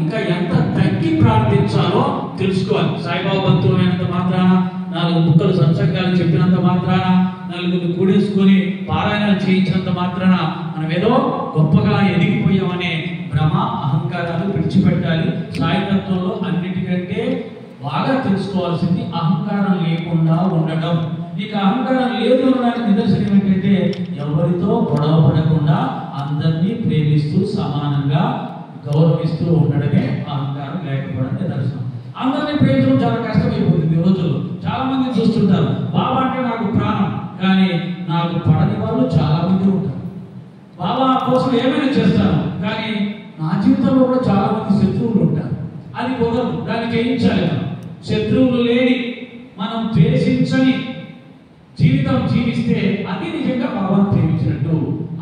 ఇంకా ఎంత తగ్గి ప్రార్థించాలో తెలుసుకోవాలి. సాయిబాబా భక్తులైనంత మాత్రాన, 4 ముక్కలు సత్సంగాలు చెప్పినంత మాత్రాన, 4 కూడేసుకొని పారాయణాలు చేయించినంత మాత్రాన మనం ఏదో గొప్పగా ఎదిగిపోయామనే భ్రమ, అహంకారాలు విడిచిపెట్టాలి. సాయితత్వంలో అన్నిటికంటే బాగా తెలుసుకోవాల్సింది అహంకారం లేకుండా ఉండడం. ఇక అహంకారం లేదు అనడానికి నిదర్శనం ఏంటంటే ఎవరితో గొడవ పడకుండా అందరినీ ప్రేమిస్తూ సమానంగా గౌరవిస్తూ ఉండడమే అహంకారం లేకపోవడం నిదర్శనం. అందరినీ ప్రేమించడం చాలా కష్టమైపోతుంది ఈ రోజుల్లో. చాలా మంది చూస్తుంటారు, బాబా అంటే నాకు ప్రాణం, కానీ నాకు పడని వాళ్ళు చాలా మంది ఉంటారు. బాబా కోసం ఏమైనా చేస్తాను, కానీ నా జీవితంలో కూడా చాలా మంది శత్రువులు ఉంటారు. అది కుదరదు, దాన్ని చేయించాలి. శత్రువులు లేని, మనం ద్వేషించని జీవితం జీవిస్తే అది నిజంగా బాబాను ప్రేమించినట్టు.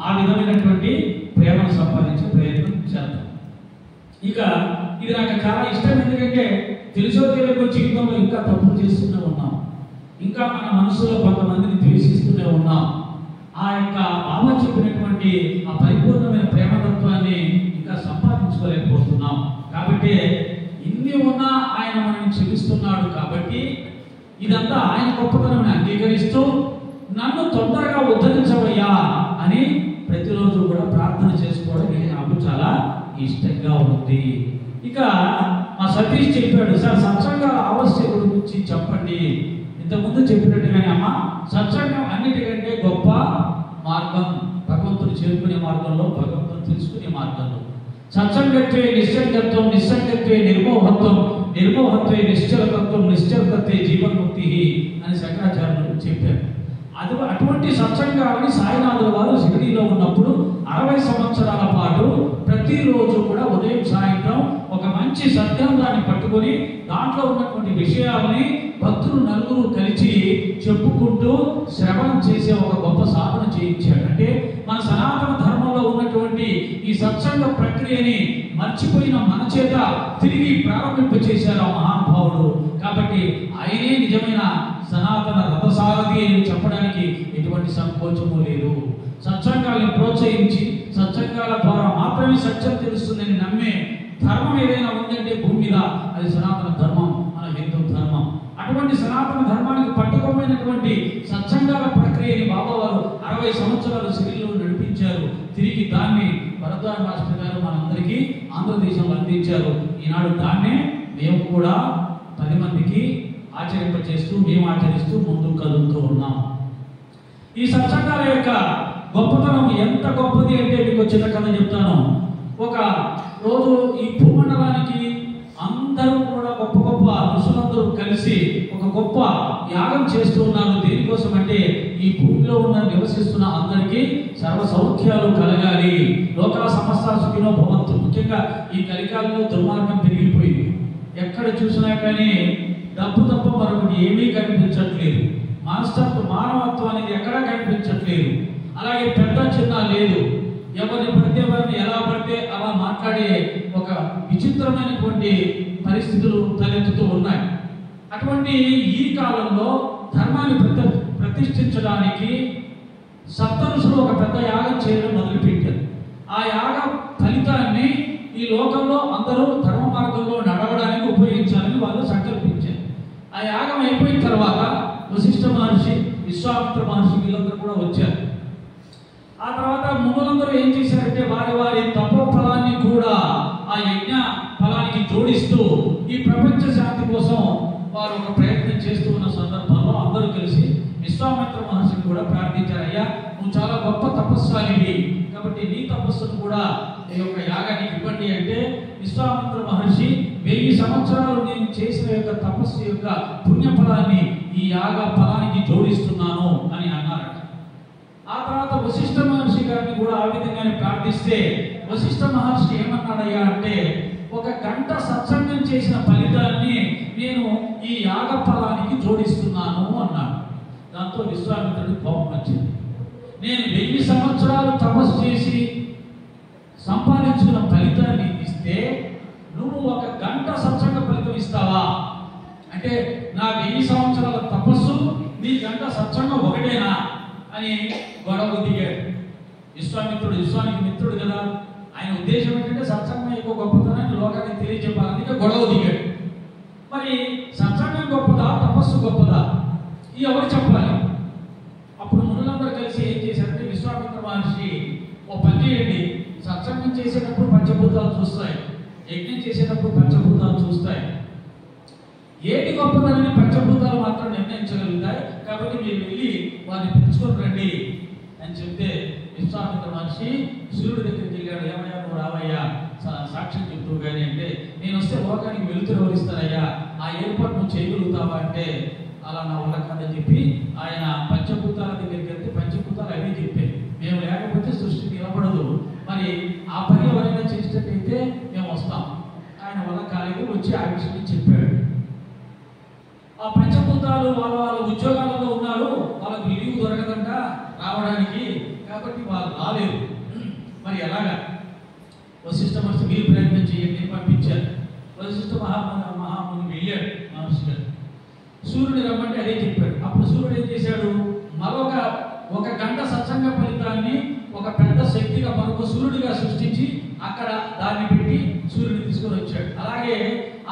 ఆ విధమైనటువంటి ప్రేమను సంపాదించే ప్రయత్నం చేద్దాం. ఇక ఇది నాకు చాలా ఇష్టం, ఎందుకంటే తెలుసో తెలియకో జీవితంలో ఇంకా తప్పులు చేస్తూనే ఉన్నాం, ఇంకా మన మనసులో కొంతమందిని ద్వేషిస్తూనే ఉన్నాం. ఆ యొక్క బాబా చెప్పినటువంటి ఆ పరిపూర్ణమైన ప్రేమతత్వాన్ని ఇంకా సంపాదించుకోలేకపోతున్నాం. కాబట్టి ఇన్ని ఉన్నా ఆయన మనల్ని క్షమిస్తున్నాడు. కాబట్టి ఇదంతా ఆయన గొప్పతనం అంగీకరిస్తూ నన్ను తొందరగా ఉద్ధరించవయ్యా అని ప్రతిరోజు కూడా ప్రార్థన చేసుకోవడం ఇది నాకు చాలా ఇష్టంగా ఉంది. ఇక మా సతీష్ చెప్పాడు, సార్ సత్సంగాల ఆవశ్యకత గురించి చెప్పండి. ఇంతకుముందు చెప్పినట్టుగానే అమ్మ, సత్సంగం అన్నిటికంటే గొప్ప మార్గం, భగవంతుని చేరుకునే మార్గంలో, భగవంతుని తెలుసుకునే మార్గంలో. సత్సంగత్వే నిశ్చంగత్వం, నిశ్చంగత్వే నిర్మోహత్వం, నిర్మోహత్వే నిశ్చలతత్వం, నిశ్చలతత్వే జీవన్ముక్తి అని శంకరాచార్యులు చెప్పారు. అటువంటి సత్సంగాలని సాయినాథుల వారు షిరిడీలో ఉన్నప్పుడు 60 సంవత్సరాల పాటు ప్రతిరోజు కూడా ఉదయం సాయంత్రం ఒక మంచి సద్గ్రంథాన్ని పట్టుకొని దాంట్లో ఉన్నటువంటి విషయాలని భక్తులు నలుగురు కలిసి చెప్పుకుంటూ శ్రవణం చేసే ఒక గొప్ప సాధన చేయించాడు. అంటే మన సనాతన ధర్మంలో ఉన్నటువంటి ఈ సత్సంగ ప్రక్రియని మర్చిపోయిన మన చేత తిరిగి ప్రారంభింపచేశారు ఆ మహానుభావుడు. కాబట్టి ఆయనే నిజమైన సనాతన రథసారథి అని చెప్పడానికి ఎటువంటి సంకోచము లేదు. సత్సంగాల్ని ప్రోత్సహించి సత్సంగాల ద్వారా మాత్రమే సత్యం తెలుస్తుందని నమ్మే ధర్మం ఏదైనా ఉందంటే భూమి మీద అది సనాతన ధర్మం, మన హిందూ ధర్మం. అటువంటి సనాతన ధర్మానికి పట్టుకోమైనటువంటి సత్సంగాల ప్రక్రియని బాబావారు 60 సంవత్సరాలు షిరిడీలో నడిపించారు. తిరిగి దాన్ని భరద్వాజ్ మాస్టర్ గారు మనందరికీ ఆంధ్రదేశంలో అందించారు. ఈనాడు దాన్నే మేము కూడా 10 మందికి ఆచరింపచేస్తూ, మేము ఆచరిస్తూ ముందుకు కదులుతూ ఉన్నాం. ఈ సత్సంగాల యొక్క గొప్పతనం ఎంత గొప్పది అంటే మీకు చిన్న కథ చెప్తాను. ఒక రోజు ఈ భూమండలానికి అందరూ కూడా గొప్ప గొప్ప ఋషులందరూ కలిసి ఒక గొప్ప యాగం చేస్తూ ఉన్నారు. దేనికోసం అంటే ఈ భూమిలో ఉన్న నివసిస్తున్న అందరికీ సర్వ సౌఖ్యాలు కలగాలి, లోకా సమస్త సుఖినో భవంతు. ముఖ్యంగా ఈ కలికాలంలో దుర్మార్గం పెరిగిపోయింది. ఎక్కడ చూసినా కానీ డబ్బు తప్ప మరొకటి ఏమీ కనిపించట్లేదు. మానవత్వం అనేది ఎక్కడా కనిపించట్లేదు. అలాగే పెద్ద చిన్న లేదు. ఎవరిని పడితే వారిని ఎలా పడితే అలా మాట్లాడే ఒక విచిత్రమైనటువంటి పరిస్థితులు తలెత్తుతూ ఉన్నాయి. అటువంటి ఈ కాలంలో ధర్మాన్ని ప్రతిష్ఠించడానికి సప్తఋషులు ఒక పెద్ద యాగం చేయడం మొదలుపెట్టారు. ఆ యాగ ఫలితాన్ని ఈ లోకంలో అందరూ ధర్మ మార్గంలో నడవడానికి ఉపయోగించాలని వాళ్ళు సంకల్పించారు. ఆ యాగం అయిపోయిన తర్వాత వశిష్ఠ మహర్షి, విశ్వామిత్ర మహర్షి వీళ్ళందరూ కూడా వచ్చారు. ఆ తర్వాత మునులందరూ ఏం చేశారంటే వారి వారి తపో ఫలాన్ని కూడా ఆ యజ్ఞ ఫలానికి జోడిస్తూ ఈ ప్రపంచ శాంతి కోసం వారు ఒక ప్రయత్నం చేస్తూ ఉన్న సందర్భంలో అందరూ కలిసి విశ్వామిత్ర మహర్షిని కూడా ప్రార్థించారు. అయ్యా, నువ్వు చాలా గొప్ప తపస్వాలివి, కాబట్టి నీ తపస్సును కూడా ఈ యొక్క యాగానికి ఇవ్వండి అంటే విశ్వామిత్ర మహర్షి 1000 సంవత్సరాలు నేను చేసిన యొక్క తపస్సు యొక్క పుణ్యఫలాన్ని ఈ యాగ ఫలానికి జోడిస్తున్నాను అని అన్నారట. ఆ తర్వాత వశిష్ఠ మహర్షి గారిని కూడా ఆ విధంగానే ప్రార్థిస్తే వశిష్ఠ మహర్షి ఏమన్నాడయ్యా అంటే, 1 గంట సత్సంగం చేసిన ఫలితాన్ని నేను ఈ యాగ ఫలానికి జోడిస్తున్నాను అన్నాడు. దాంతో విశ్వామిత్రుడికి కోపం వచ్చింది. నేను 1000 సంవత్సరాలు తపస్సు చేసి సంపాదించుకున్న ఫలితాన్ని ఇస్తే నువ్వు 1 గంట సత్సంగ ఫలితం ఇస్తావా అంటే, నా 1000 సంవత్సరాల తపస్సు నీ గంట సత్సంగం ఒకటేనా అని గొడవ దిగాడు. విశ్వామిత్రుడు విశ్వానికి మిత్రుడు కదా. ఆయన ఉద్దేశం ఏంటంటే సత్సంగం ఎక్కువ గొప్పతనాన్ని లోకానికి గొడవ దిగాడు. మరి సత్సంగం గొప్పదా తపస్సు గొప్పదా ఈ ఎవరు చెప్పాలి? అప్పుడు మునులందరూ కలిసి ఏం చేశారంటే, విశ్వామిత్ర మహర్షి ఓ పని చేయండి, సత్సంగం చేసేటప్పుడు పంచభూతాలు చూస్తాయి, యజ్ఞం చేసేటప్పుడు పంచభూతాలు చూస్తాయి, ఏది గొప్పదని పంచభూతాలు మాత్రం నిర్ణయించగలుగుతాయి, కాబట్టి మీరు వెళ్ళి వారిని పిలుచుకొని రండి అని చెప్తే విశ్వామిత్ర మహర్షి సూర్యుడి దగ్గరికి వెళ్ళాడు. ఏమయ్యా నువ్వు రావయ్యా, సాక్ష్యం చెప్తూ కానీ అంటే, నేను వస్తే లోకానికి వెలుతురు ఎవరిస్తానయ్యా, ఆ ఏర్పాటు నువ్వు చేయగలుగుతావా అంటే, అలా నా వల్ల కదని చెప్పి ఆయన పంచభూతాల దగ్గరికి వెళ్తే పంచభూతాలు అవి చెప్పాయి, మేము లేకపోతే సృష్టి నిలబడదు, మరి ఆ పని ఎవరైనా చేసేటట్టయితే మేము వస్తాం. ఆయన వల్ల కాలేదు, వచ్చి ఆ విషయం చెప్పాడు. ఆ పంచభూతాలు వాళ్ళ ఉద్యోగాలలో ఉన్నారు, వాళ్ళకు లీవ్ దొరకదంట రావడానికి, కాబట్టి వాళ్ళు రాలేదు. మరి ఎలాగా? వశిష్ఠ మహర్షి మీరు ప్రయత్నం చేయండి పంపించారు. వశిష్ఠ మహాముని వెళ్ళాడు మహర్షి గారు. సూర్యుడు రమ్మంటే అదే చెప్పాడు. అప్పుడు సూర్యుడు ఏం చేశాడు, ఒక గంట సత్సంగ ఫలితాన్ని ఒక పెద్ద శక్తిగా మరొక సూర్యుడిగా సృష్టించి అక్కడ దాన్ని పెట్టి సూర్యుడిని తీసుకొని వచ్చాడు. అలాగే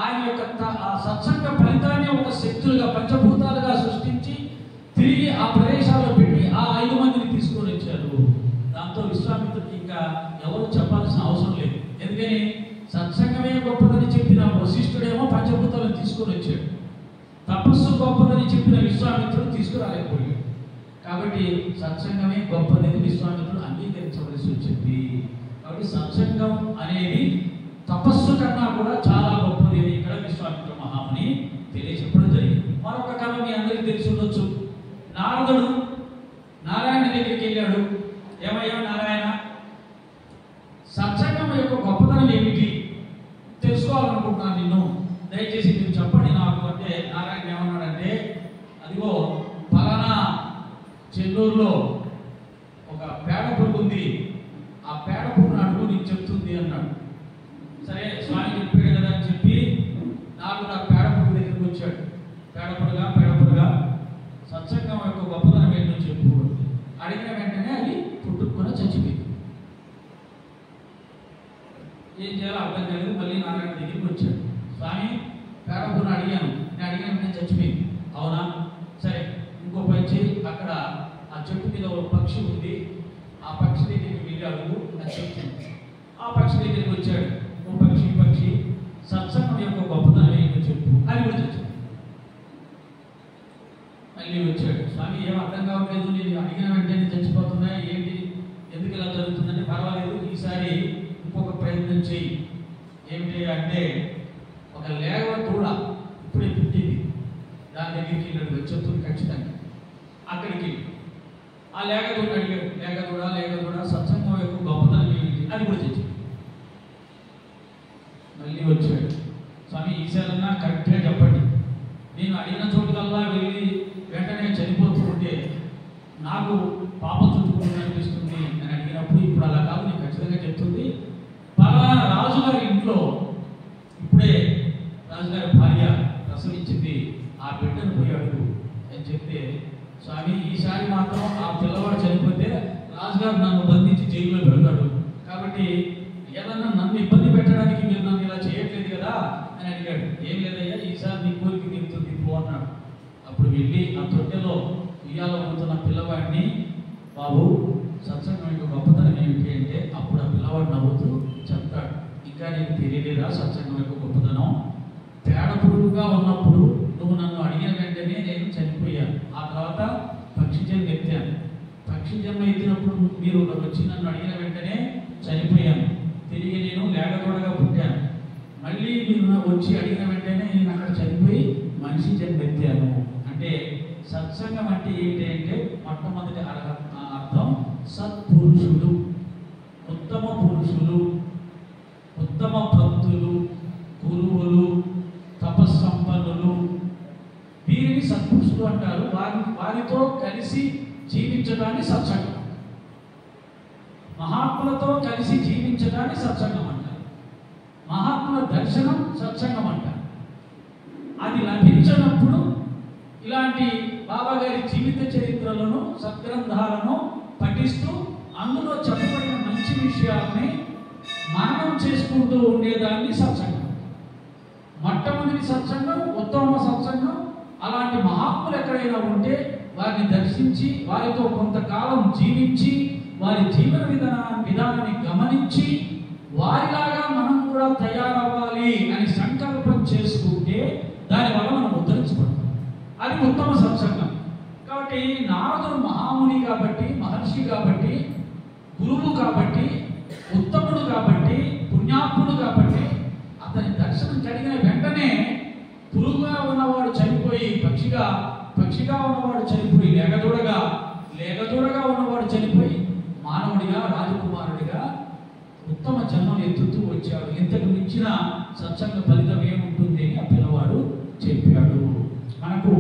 ఆయన యొక్క ఆ సత్సంగ ఫలితాన్ని ఒక శక్తులుగా పంచభూతాలుగా సృష్టించి తిరిగి ఆ ప్రదేశాల్లో పెట్టి ఆ 5 మందిని తీసుకొని వచ్చారు. దాంతో విశ్వామిత్రుడికి ఇంకా ఎవరు చెప్పాల్సిన అవసరం లేదు. ఎందుకని సత్సంగమే గొప్పదని చెప్పిన వశిష్ఠుడేమో పంచభూతాలను తీసుకొని వచ్చాడు, తపస్సు గొప్పదని చెప్పిన విశ్వామిత్రుడు తీసుకురాలేకపోయాడు. కాబట్టి సత్సంగమే గొప్పదని విశ్వామిత్రుడు అంగీకరించవలసి వచ్చింది. కాబట్టి సత్సంగం అనేది తపస్సు కన్నా కూడా చాలా గొప్పది అని ఇక్కడ విశ్వామిత్ర మహాముని తెలియచెప్పడం జరిగింది. మరొక కథ మీ అందరికీ తెలిసి ఉండొచ్చు. నారదుడు నారాయణ దగ్గరికి వెళ్ళాడు. ఏమయ్యా నారాయణ, సత్సంగం యొక్క గొప్పతనం ఏమిటి తెలుసుకోవాలనుకుంటున్నాను, నిన్ను దయచేసి మీరు చెప్పండి నాకు అంటే, నారాయణ ఏమన్నాడంటే, అదిగో పలానా చెన్నూరులో ఒక పేడ పురుగు ఉంది, ఆ పేడ పురుగును అడుగు నీకు చెప్తుంది అన్నాడు. సరే స్వామి చెప్పాడు కదా అని చెప్పి నాకు పేడ పురుగు దగ్గరికి వచ్చాడు. పేడ పురుగా సత్సంగం యొక్క గొప్పతనం ఏంటో చెప్పు అడిగిన వెంటనే అది పుట్టుకుని చచ్చిపోయింది. ఏం చేయాలో అర్థం కాలేదు. మళ్ళీ నారాయణ దగ్గరికి వచ్చాడు. స్వామి పేడ పురుగును అడిగాను, నేను అడిగిన వెంటనే చచ్చిపోయింది. అవునా, సరే ఇంకో పని చేయి, అక్కడ ఆ చెట్టు మీద ఒక పక్షి ఉంది, ఆ పక్షి దగ్గరికి వెళ్ళి అడుగు అని చెప్తుంది. ఆ పక్షి దగ్గరికి వచ్చాడు. ఓ పక్షి సత్సంగం యొక్క గొప్పతనం ఏంటో చెప్పు అని కూడా చెప్పాడు. మళ్ళీ వచ్చాడు. స్వామి ఏం అర్థం కావట్లేదు, నేను అడిగిన వెంటనే చచ్చిపోతున్నాయి, ఏంటి ఎందుకు ఇలా జరుగుతుందంటే, పర్వాలేదు ఈసారి ఇంకొక ప్రయత్నం చేయి. ఏమిటి అంటే, ఒక లేగ దూడ ఇప్పుడే పుట్టింది, దాని దగ్గరికి వెళ్ళాడు, చెప్తుంది ఖచ్చితంగా. అక్కడికి ఆ లేగ దూడ అడిగాడు, లేగ దూడ సత్సంగం యొక్క గొప్పతనం ఏమిటి అని కూడా చెప్పాడు. మళ్ళీ వచ్చాడు. స్వామి ఈసారన్నా కరెక్ట్గా చెప్పండి, నేను అడిగిన చోటుకల్లా వెళ్ళి వెంటనే చనిపోతూ ఉంటే నాకు పాపం చుట్టుకుంటుంది అనిపిస్తుంది అని అడిగినప్పుడు, ఇప్పుడు అలా కాదు, నేను ఖచ్చితంగా చెప్తుంది, పలానా రాజుగారి ఇంట్లో ఇప్పుడే రాజుగారి భార్య ప్రసవించింది, ఆ బిడ్డను పోయాడు అని చెప్తే, స్వామి ఈసారి మాత్రం ఆ పిల్లవాడు చనిపోతే రాజుగారు నన్ను బంధించి జైల్లో పెడతాడు, కాబట్టి ఏదన్నా నన్ను ఇబ్బంది పెట్టడానికి మీరు నన్ను ఇలా చేయట్లేదు కదా అని అడిగాడు. ఏం లేదయ్యా, ఈసారి నీ కోరిక తీరుతుంది పో అన్నాడు. అప్పుడు వెళ్ళి ఆ తొట్టెలో ఉయ్యాల ఉంటున్న పిల్లవాడిని, బాబు సత్సంగం యొక్క గొప్పతనం ఏమిటి అంటే, అప్పుడు ఆ పిల్లవాడు నవ్వుతూ చెప్తాడు, ఇంకా నీకు తెలియలేదా సత్సంగం యొక్క గొప్పతనం? పేడ పురుగుగా ఉన్నప్పుడు నువ్వు నన్ను అడిగిన వెంటనే నేను చనిపోయాను, ఆ తర్వాత పక్షి జన్మ ఎత్తాను, పక్షి జన్మ ఎత్తినప్పుడు మీరు వచ్చి నన్ను అడిగిన వెంటనే చనిపోయాను, తిరిగి నేను లేగదోడగా పుట్టాను, మళ్ళీ మీరు వచ్చి అడిగిన వెంటనే నేను అక్కడ చనిపోయి మనిషి జన్మ ఎత్తాను. అంటే సత్సంగం అంటే ఏంటి అంటే, మొట్టమొదటి అర్థం సత్పురుషులు, ఉత్తమ పురుషులు, ఉత్తమ భక్తులు, గురువులు, తపస్సంపన్నులు, వీరిని సత్పురుషులు అంటారు. వారితో కలిసి జీవించడాన్ని సత్సంగం, మహాత్ములతో కలిసి జీవించడాన్ని సత్సంగం అంటారు. మహాత్ముల దర్శనం సత్సంగం అంటారు. అది లభించినప్పుడు ఇలాంటి బాబా గారి జీవిత చరిత్రలను, సద్గ్రంథాలను పఠిస్తూ అందులో చెప్పబడిన మంచి విషయాలని మననం చేసుకుంటూ ఉండేదాన్ని సత్సంగం. మొట్టమొదటి సత్సంగం, ఉత్తమ సత్సంగం. అలాంటి మహాత్ములు ఎక్కడైనా ఉంటే వారిని దర్శించి వారితో కొంతకాలం జీవించి వారి జీవన విధానాన్ని గమనించి వారిలాగా మనం కూడా తయారవ్వాలి అని సంకల్పం చేసుకుంటే దానివల్ల మనం ఉద్ధరించబడతాం. అది ఉత్తమ సత్సంగం. కాబట్టి నారదుడు మహాముని కాబట్టి, మహర్షి కాబట్టి, గురువు కాబట్టి, ఉత్తముడు కాబట్టి, పుణ్యాత్ముడు కాబట్టి అతని దర్శనం కలిగిన వెంటనే పురుగుగా ఉన్నవాడు చనిపోయి పక్షిగా ఉన్నవాడు చనిపోయి లేగదూడగా ఉన్నవాడు చనిపోయి మానవుడిగా, రాజకుమారుడిగా ఉత్తమ జన్మను ఎత్తుతూ వచ్చాడు. ఇంతకు మించిన సత్సంగ ఫలితం ఏముంటుంది అని ఆ పిల్లవాడు చెప్పాడు. మనకు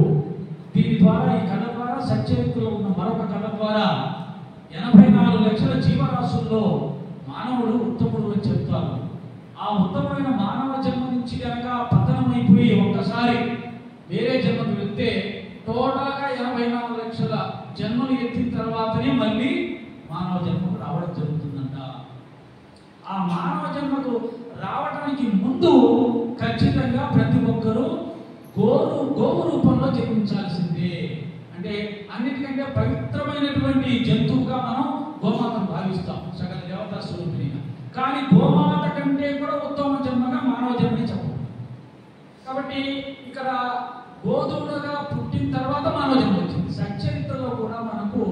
దీని ద్వారా, ఈ కథ ద్వారా, సచ్చరిత్రలో ఉన్న మరొక కథ ద్వారా 84 లక్షల జీవరాశుల్లో మానవుడు ఉత్తముడు అని చెప్తారు. ఆ ఉత్తమమైన మానవ జన్మ నుంచి కనుక పతనమైపోయి ఒక్కసారి వేరే జన్మకు వెళ్తే టోటల్గా 84 లక్షల జన్మలు ఎత్తిన తర్వాతనే మళ్ళీ మానవ జన్మకు రావడం జరుగుతుందంట. ఆ మానవ జన్మకు రావడానికి ముందు ఖచ్చితంగా ప్రతి ఒక్కరూ గోవు రూపంలో జన్మించాల్సిందే. అంటే అన్నిటికంటే పవిత్రమైనటువంటి జంతువుగా మనం గోమాతను భావిస్తాం, సకల దేవతా స్వరూపిణిగా. కానీ గోమాత కంటే కూడా ఉత్తమ జన్మగా మానవ జన్మే చెప్పం. కాబట్టి ఇక్కడ గోధువుడుగా పుట్టిన తర్వాత మానవ జన్మ వచ్చింది. సచ్చరిత్రలో కూడా మనకు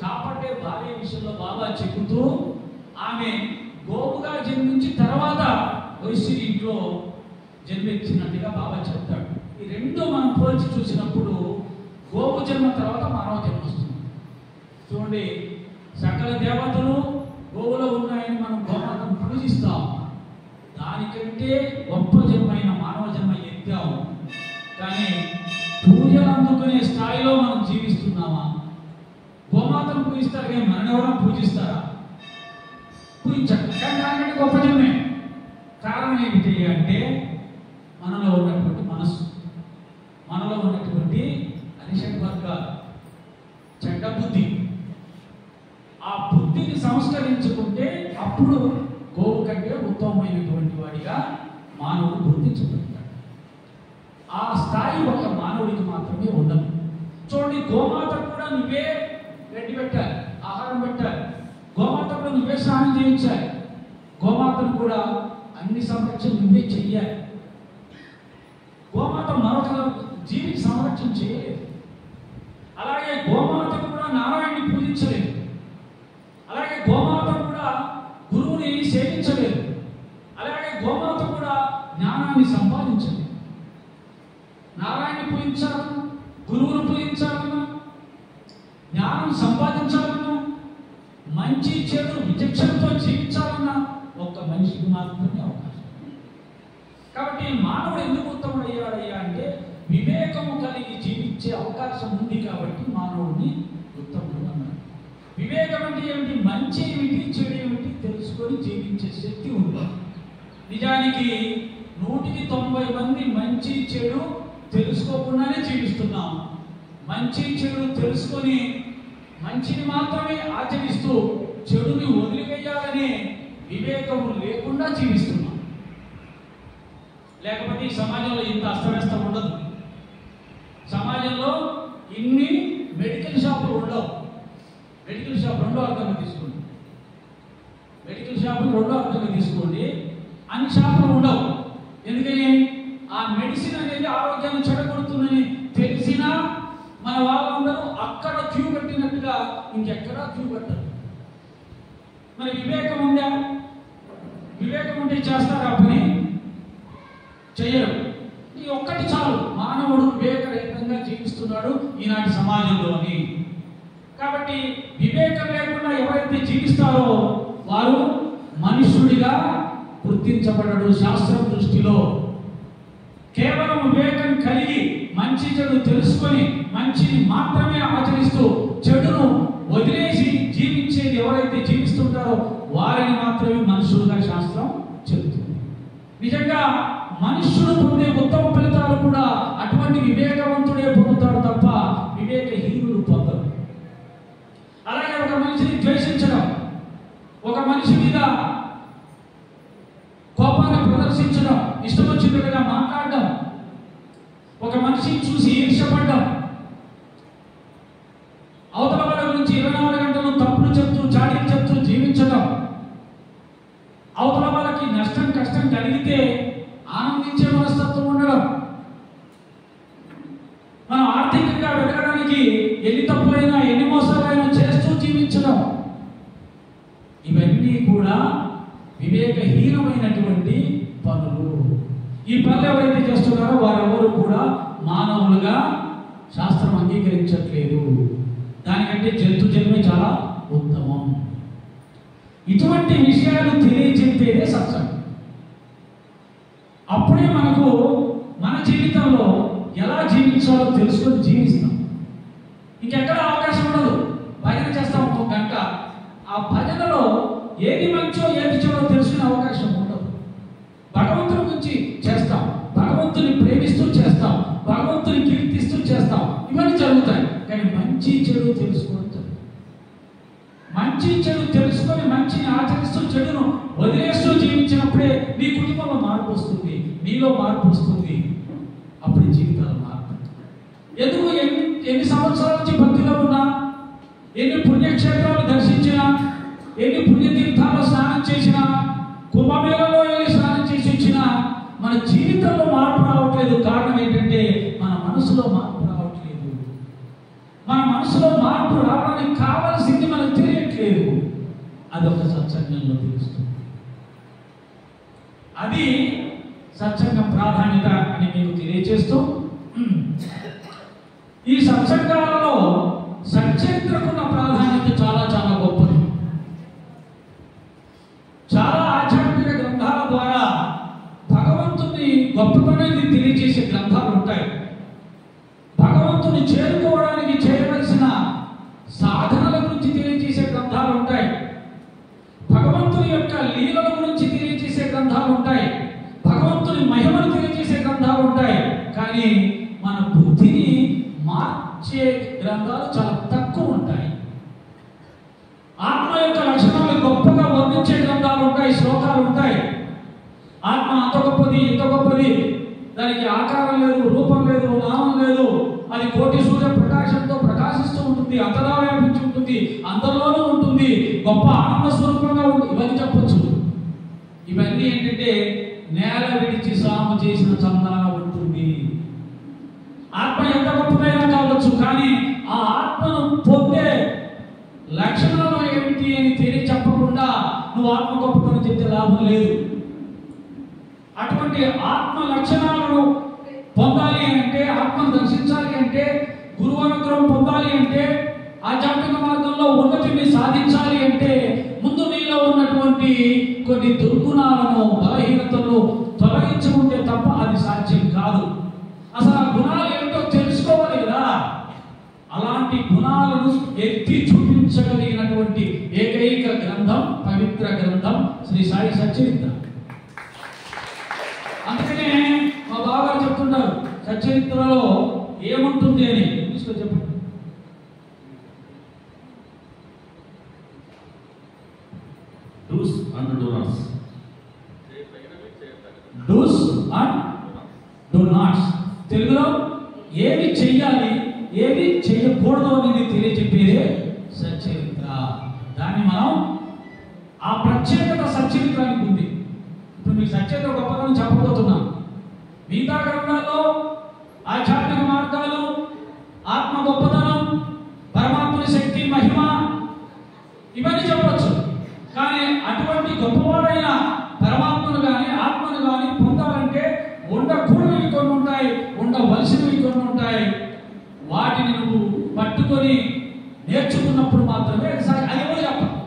కాపాడే భార్య విషయంలో బాబా చెబుతూ ఆమె గోవుగా జన్మించి తర్వాత వైశ్యుడి ఇంట్లో జన్మించినట్టుగా బాబా చెప్తాడు. ఈ రెండు మనం పోల్చి చూసినప్పుడు గోవు జన్మ తర్వాత మానవ జన్మ వస్తుంది. చూడండి, సకల దేవతలు గోవులో ఉన్నాయని మనం గోమాతను పూజిస్తాం. దానికంటే గొప్ప జన్మైన మానవ జన్మ ఎత్తాము. కానీ పూజలు అందుకునే స్థాయిలో మనం జీవిస్తున్నామా? గోమాతను పూజిస్తారు కానీ మనం ఎవరైనా పూజిస్తారా? పూజించాలి. కానీ దానికంటే గొప్ప జన్మే. కారణం ఏమిటి అంటే మనలో ఉన్నటువంటి మనసు, మనలో ఉన్నటువంటి అరిషడ్ వర్గాలు, చెడ్డ బుద్ధి. ఆ బుద్ధిని సంస్కరించుకుంటే అప్పుడు గోవు కంటే ఉత్తమమైనటువంటి వాడిగా మానవుడు గుర్తించబడతాడు. ఆ స్థాయి ఒక మానవుడికి మాత్రమే ఉండదు. చూడండి, గోమాత కూడా నువ్వే గడ్డి పెట్టాలి, ఆహారం పెట్టాలి. గోమాత కూడా నువ్వే స్నానం చేయించాలి. గోమాతను కూడా అన్ని సంరక్షణ నువ్వే చెయ్యాలి. గోమాత మరొక జీవికి సంరక్షణ చేయలేదు. అలాగే గోమాత కూడా నారాయణని పూజించలేదు. అలాగే గోమాత కూడా గురువుని సేవించలేదు. అలాగే గోమాత కూడా జ్ఞానాన్ని సంపాదించలేదు. నారాయణని పూజించాలన్నా, గురువును పూజించాలన్నా, జ్ఞానం సంపాదించాలన్నా, మంచి చెడు విచక్షణతో జీవించాలన్నా ఒక్క మనిషికి మాత్రమే అవకాశం. కాబట్టి మానవుడు ఎందుకు ఉత్తముడయ్యాడయ్యా అంటే వివేకము కలిగి జీవించే అవకాశం ఉంది కాబట్టి మానవుడిని ఉత్తముడు అన్నాడు. వివేకం అంటే ఏమిటి? మంచి ఏమిటి, చెడు ఏమిటి తెలుసుకొని జీవించే శక్తి ఉంది. నిజానికి 100కి 90 మంది మంచి చెడు తెలుసుకోకుండానే జీవిస్తున్నాం. మంచి చెడు తెలుసుకొని మంచిని మాత్రమే ఆచరిస్తూ చెడుని వదిలివేయాలనే వివేకము లేకుండా జీవిస్తున్నాం. లేకపోతే ఈ సమాజంలో ఇంత అస్తవ్యస్తం ఉండదు. సమాజంలో ఇన్ని మెడికల్ షాపులు ఉండవు. మెడికల్ షాప్ రెండో అర్థంగా తీసుకోండి. మెడికల్ షాపులు రెండో అర్థంగా తీసుకోండి. అన్ని షాపులు ఉండవు. ఎందుకని? ఆ మెడిసిన్ అనేది ఆరోగ్యాన్ని చెడగొడుతుందని తెలిసినా మన వాళ్ళందరూ అక్కడ క్యూ కట్టినట్టుగా ఇంకెక్కడా క్యూ కట్టరు. మరి వివేకం ఉందా? వివేకం ఉంటే చేస్తారా పని? చెయ్యరు. ఈ ఒక్కటి చాలు. మానవుడు వివేకరహితంగా జీవిస్తున్నాడు ఈనాటి సమాజంలోని. కాబట్టి వివేకం లేకుండా ఎవరైతే జీవిస్తారో వారు మనుష్యుడిగా గుర్తించబడడు శాస్త్రం దృష్టిలో. కేవలం వివేకం కలిగి మంచి చెడు తెలుసుకొని మంచిని మాత్రమే ఆచరిస్తూ చెడును వదిలేసి జీవించేది ఎవరైతే జీవిస్తుంటారో వారిని మాత్రమే మనుషులుగా శాస్త్రం చెబుతుంది. నిజంగా మనుష్యుడు పొందే ఉత్తమ ఫలితాలు కూడా అటువంటి వివేకవంతుడే పొందుతాడు తప్ప వివేకహీనుడు పొందడు. అలాగే ఒక మనిషిని ద్వేషించడం, ఒక మనిషి మీద కోపాన్ని ప్రదర్శించడం, ఇష్టం వచ్చినట్టుగా మాట్లాడడం, ఒక మనిషిని చూసి ఈర్ష్యపడ్డం, అవతల వాళ్ళ గురించి 24 గంటలు తప్పులు చెప్తూ చాడీలు చెప్తూ జీవించడం, అవతల వాళ్ళకి నష్టం కష్టం కలిగితే ఆనందించే మనస్తత్వం ఉండడం, మనం ఆర్థికంగా వెతకడానికి ఎన్ని తప్పులైనా ఎన్ని మోసాలైనా చేస్తూ జీవించడం, ఇవన్నీ కూడా వివేకహీనమైనటువంటి పనులు. ఈ పనులు ఎవరైతే చేస్తున్నారో వారెవరు కూడా మానవులుగా శాస్త్రం అంగీకరించట్లేదు. దానికంటే జంతు జన్మే చాలా ఉత్తమం. ఇటువంటి విషయాలు తెలియజెప్పేదే సత్సంగం. అప్పుడే మనకు మన జీవితంలో ఎలా జీవించాలో తెలుసుకొని జీవిస్తాం. ఇంకెక్కడ అవకాశం ఉండదు. భజన చేస్తాం ఒక గంట, ఆ భజనలో ఏది మంచో ఏది చెడో తెలుసుకునే అవకాశం ఉండదు. భగవంతుని గురించి చేస్తాం, భగవంతుని ప్రేమిస్తూ చేస్తాం, భగవంతుని కీర్తిస్తూ చేస్తాం, ఇవన్నీ జరుగుతాయి. కానీ మంచి చెడు తెలుసుకోవడం, మంచి చెడు తెలుసుకొని మంచిని ఆచరిస్తూ చెడును వదిలేస్తూ జీవించినప్పుడే నీ కుటుంబంలో మార్పు వస్తుంది, నీలో మార్పు వస్తుంది. అప్పుడు జీవితాలు మార్పు. ఎందుకు ఎన్ని సంవత్సరాల నుంచి భక్తిలో ఉన్నా, ఎన్ని పుణ్యక్షేత్రాలు దర్శించినా, ఎన్ని పుణ్యతీర్థాల్లో స్నానం చేసినా, కుంభమేళలో వెళ్ళి స్నానం చేసి వచ్చినా మన జీవితంలో మార్పు రావట్లేదు. కారణం ఏంటంటే మన మనసులో మార్పు రావట్లేదు. మన మనసులో మార్పు రావడానికి కావాల్సింది మనకు తెలియట్లేదు. అదొక సత్సంగంలో తెలుస్తుంది. అది సత్సంగం ప్రాధాన్యత అని మీకు తెలియజేస్తూ, ఈ సత్సంగాలలో సచరిత్రకున్న ప్రాధాన్యత చాలా చాలా గొప్పది. చాలా ఆధ్యాత్మిక గ్రంథాల ద్వారా భగవంతుని గొప్పతనాన్ని తెలియజేసే గ్రంథాలు ఉంటాయి. భగవంతుని చేరుకోవడానికి చేయవలసిన సాధనల గురించి తెలియజేసే గ్రంథాలు ఉంటాయి. భగవంతుని యొక్క లీలల గురించి తెలియజేసే గ్రంథాలు ఉంటాయి. భగవంతుని మహిమను తెలియజేసే గ్రంథాలు ఉంటాయి. కానీ మన బుద్ధిని మార్చే గ్రంథాలు చాలా తక్కువ ఉంటాయి. ఆత్మ యొక్క లక్షణాలు గొప్పగా వర్ణించే గ్రంథాలు ఉంటాయి, శ్లోకాలు ఉంటాయి. ఆత్మ అంత గొప్పది, ఇంత గొప్పది, దానికి ఆకారం లేదు, రూపం లేదు, నామం లేదు, అది కోటి సూర్య ప్రకాశంతో ప్రకాశిస్తూ ఉంటుంది, అంతలా వ్యాపించి ఉంటుంది, అందరిలోనూ ఉంటుంది, గొప్ప ఆత్మ స్వరూపంగా ఉంటుంది. ఇవన్నీ చెప్పచ్చు. ఇవన్నీ ఏంటంటే నేల విడిచి సాము చేసిన చందాన ఉంటుంది. ఆత్మ ఎంత గొప్పదైనా కావచ్చు, కానీ ఆ ఆత్మను పొందే లక్షణాలు ఏమిటి అని చెప్పకుండా నువ్వు ఆత్మ గొప్పతనం చెప్తే లాభం లేదు. అటువంటి ఆత్మ లక్షణాలను పొందాలి అంటే, ఆత్మను దర్శించాలి అంటే, గురువు అనుగ్రహం పొందాలి అంటే, ఆధ్యాత్మిక మార్గంలో ఉన్నతిని సాధించాలి అంటే ముందు నీలో ఉన్నటువంటి కొన్ని దుర్గుణాలను, బలహీనతలను తొలగించుకుంటే తప్ప అది సాధ్యం కాదు. అసలు ఆ గుణాలు ఏమిటో తెలుసుకోవాలి కదా. అలాంటి గుణాలను ఎత్తి చూపించగలిగినటువంటి ఏకైక గ్రంథం, పవిత్ర గ్రంథం శ్రీ సాయి సచ్చరిత్ర. అందుకనే మా బాగా చెప్తుంటారు, సచ్చరిత్రలో ఏముంటుంది అని. తీసుకొని చెప్పండి. Do's and don'ts. Do's and don'ts. తెలుగులో ఏది చెయ్యాలి, ఏది చెయ్యకూడదు అనేది తెలియజెప్పేదే సచ్చరిత్ర. దాన్ని మనం ఆ ప్రత్యేకత సచ్చరిత్రానికి ఉంది. ఇప్పుడు మీకు సచ్చరిత్ర గొప్పతనం చెప్పబోతున్నాం. మిగతా గ్రంథాల్లో ఆధ్యాత్మిక మార్గాలు, ఆత్మ గొప్పతనం, పరమాత్మ శక్తి, మహిమ ఇవన్నీ చెప్పవచ్చు. కానీ అటువంటి గొప్పవాడైన పరమాత్మను కానీ ఆత్మను కానీ పొందాలంటే ఉండకూడనివి కొన్ని ఉంటాయి, ఉండవలసినవి కొన్ని ఉంటాయి. వాటిని నువ్వు పట్టుకొని నేర్చుకున్నప్పుడు మాత్రమే అది ఎవరు చెప్పాలి.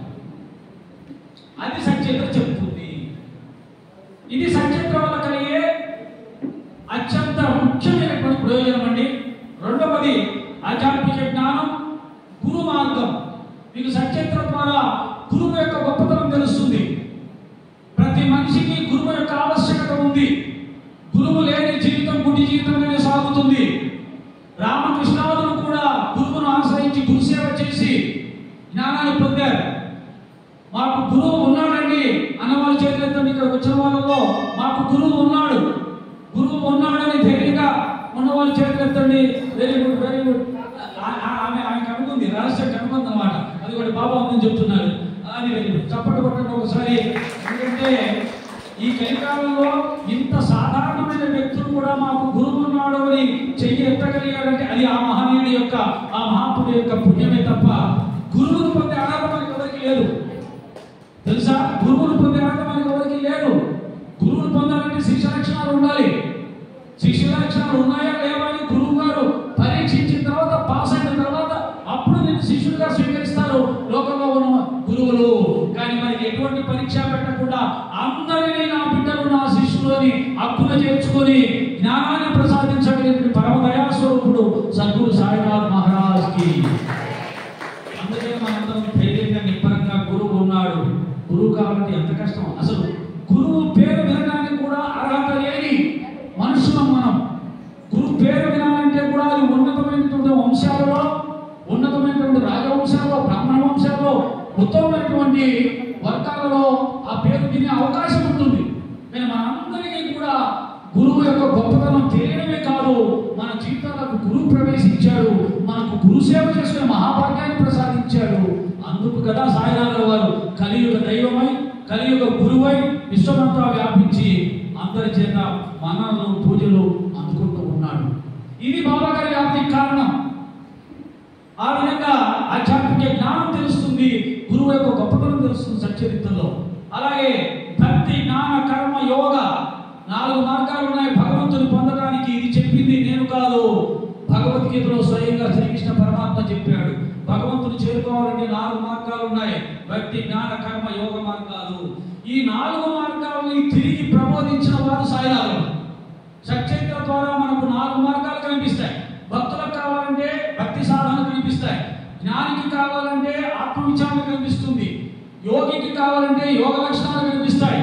అది సచ్చరిత్ర చెప్తుంది. ఇది సచ్చరిత్ర వల్ల కలిగే అత్యంత ముఖ్యమైనటువంటి ప్రయోజనం అండి. రెండవది ఆధ్యాత్మిక జ్ఞానం, గురు మార్గం. మీకు సచ్చరిత్ర ద్వారా గురువు యొక్క గొప్పతనం తెలుస్తుంది. ప్రతి మనిషికి గురువు యొక్క ఆవశ్యకత ఉంది. గురువు లేని జీవితం గుడి జీవితంగానే సాగుతుంది. రామకృష్ణాదులు కూడా గురువును ఆశ్రయించి గురుసేవ చేసి జ్ఞానాన్ని పొందారు. మాకు గురువు ఉన్నాడండి అన్నవాళ్ళ చేతులతో ఇక్కడ వచ్చిన వాళ్ళలో మాకు గురువు ఉన్నాడు, గురువు ఉన్నాడని ధైర్యంగా ఉన్నవాళ్ళు వెరీ గుడ్ వెరీ గుడ్. ఆమె కనుక్కుంది, రహస్యం కనుక్కుంది అనమాట. అది కూడా బాబా ఉందని చెప్తున్నారు. అది వెరీ గుడ్. చప్పట్లు కొట్టండి ఒకసారి. ఎందుకంటే ఈ కలికాలంలో ఇంత సాధారణమైన వ్యక్తులు కూడా మాకు గురువు ఉన్నాడు అని చెయ్యి ఎత్తగలిగారంటే అది ఆ మహనీయుడి యొక్క, ఆ మహాత్ముడి యొక్క పుణ్యమే తప్ప గురువును పొందే అర్హత మనకి ఎవరికి లేదు. తెలుసా? గురువును పొందే అర్హత మనకి ఎవరికి లేదు. గురువును పొందాలంటే శిష్య లక్షణాలు ఉండాలి. శిష్య లక్షణాలు ఉన్నాయా లేవా అని గురువు గారు పరీక్షించిన తర్వాత, పాస్ అయిన తర్వాత అప్పుడు నేను శిష్యుడిగా స్వీకరిస్తారు లోకంలో ఉన్న గురువులు. కానీ మనకి ఎటువంటి పరీక్ష పెట్టకుండా అందరినీ నా బిడ్డలు, నా శిష్యులు అని హక్కున చేర్చుకొని జ్ఞానాన్ని ప్రసాదించగలిగిన పరమ దయాస్వరూపుడు సద్గురు సాయినాథ్ మహారాజ్ కి. అందుకే మనందరం ధైర్యంగా నిబ్బరంగా గురువు ఉన్నాడు. గురువు కాబట్టి ఎంత కష్టం. అసలు గురువు పేరు వినడానికి కూడా అర్హత లేని మనుషులం మనం. గురువు పేరు వినాలంటే కూడా అది ఉన్నతమైనటువంటి వంశాలలో, ఉన్నతమైనటువంటి రాజవంశాలలో, బ్రాహ్మణ వంశాలలో, ఉత్తమమైనటువంటి వర్గాలలో ఆ పేరు వినే అవకాశం ఉంటుంది. కానీ మనందరికీ కూడా గురువు యొక్క గొప్పతనం తెలియడమే కాదు, మన జీవితాలకు గురువు ప్రవేశించాడు, మనకు గురు సేవ చేసుకునే మహాభాగ్యాన్ని ప్రసాదించాడు. అందుకు కదా సాయినాథ్ వారు కలియుగ దైవమై, కలియుగ గురువై విశ్వమంతా వ్యాపించి అందరి చేత మన్ననలు, పూజలు అందుకుంటూ ఉన్నాడు. ఇది బాబా గారి వ్యాప్తికి కారణం. ఆ విధంగా ఆధ్యాత్మిక జ్ఞానం తెలుస్తుంది, గురువు యొక్క గొప్పతనం తెలుస్తుంది సచ్చరిత్రలో. అలాగే భక్తి, జ్ఞాన, కర్మ, యోగ 4 మార్గాలు ఉన్నాయి భగవంతుని పొందడానికి. ఇది చెప్పింది నేను కాదు, భగవద్గీతలో స్వయంగా శ్రీకృష్ణ పరమాత్మ చెప్పాడు. భగవంతుని చేరుకోవాలంటే 4 మార్గాలు ఉన్నాయి. భక్తి, జ్ఞాన, కర్మ, యోగ మార్గాలు. ఈ 4 మార్గాలని తిరిగి ప్రబోధించిన వారు సాయినాథులు. సచ్చరిత్ర ద్వారా మనకు 4 మార్గాలు కనిపిస్తాయి. భక్తులకు కావాలంటే భక్తి సాధన కనిపిస్తాయి, జ్ఞానికి కావాలంటే ఆత్మవిచారణ కనిపిస్తుంది, యోగికి కావాలంటే యోగ లక్షణాలు కనిపిస్తాయి,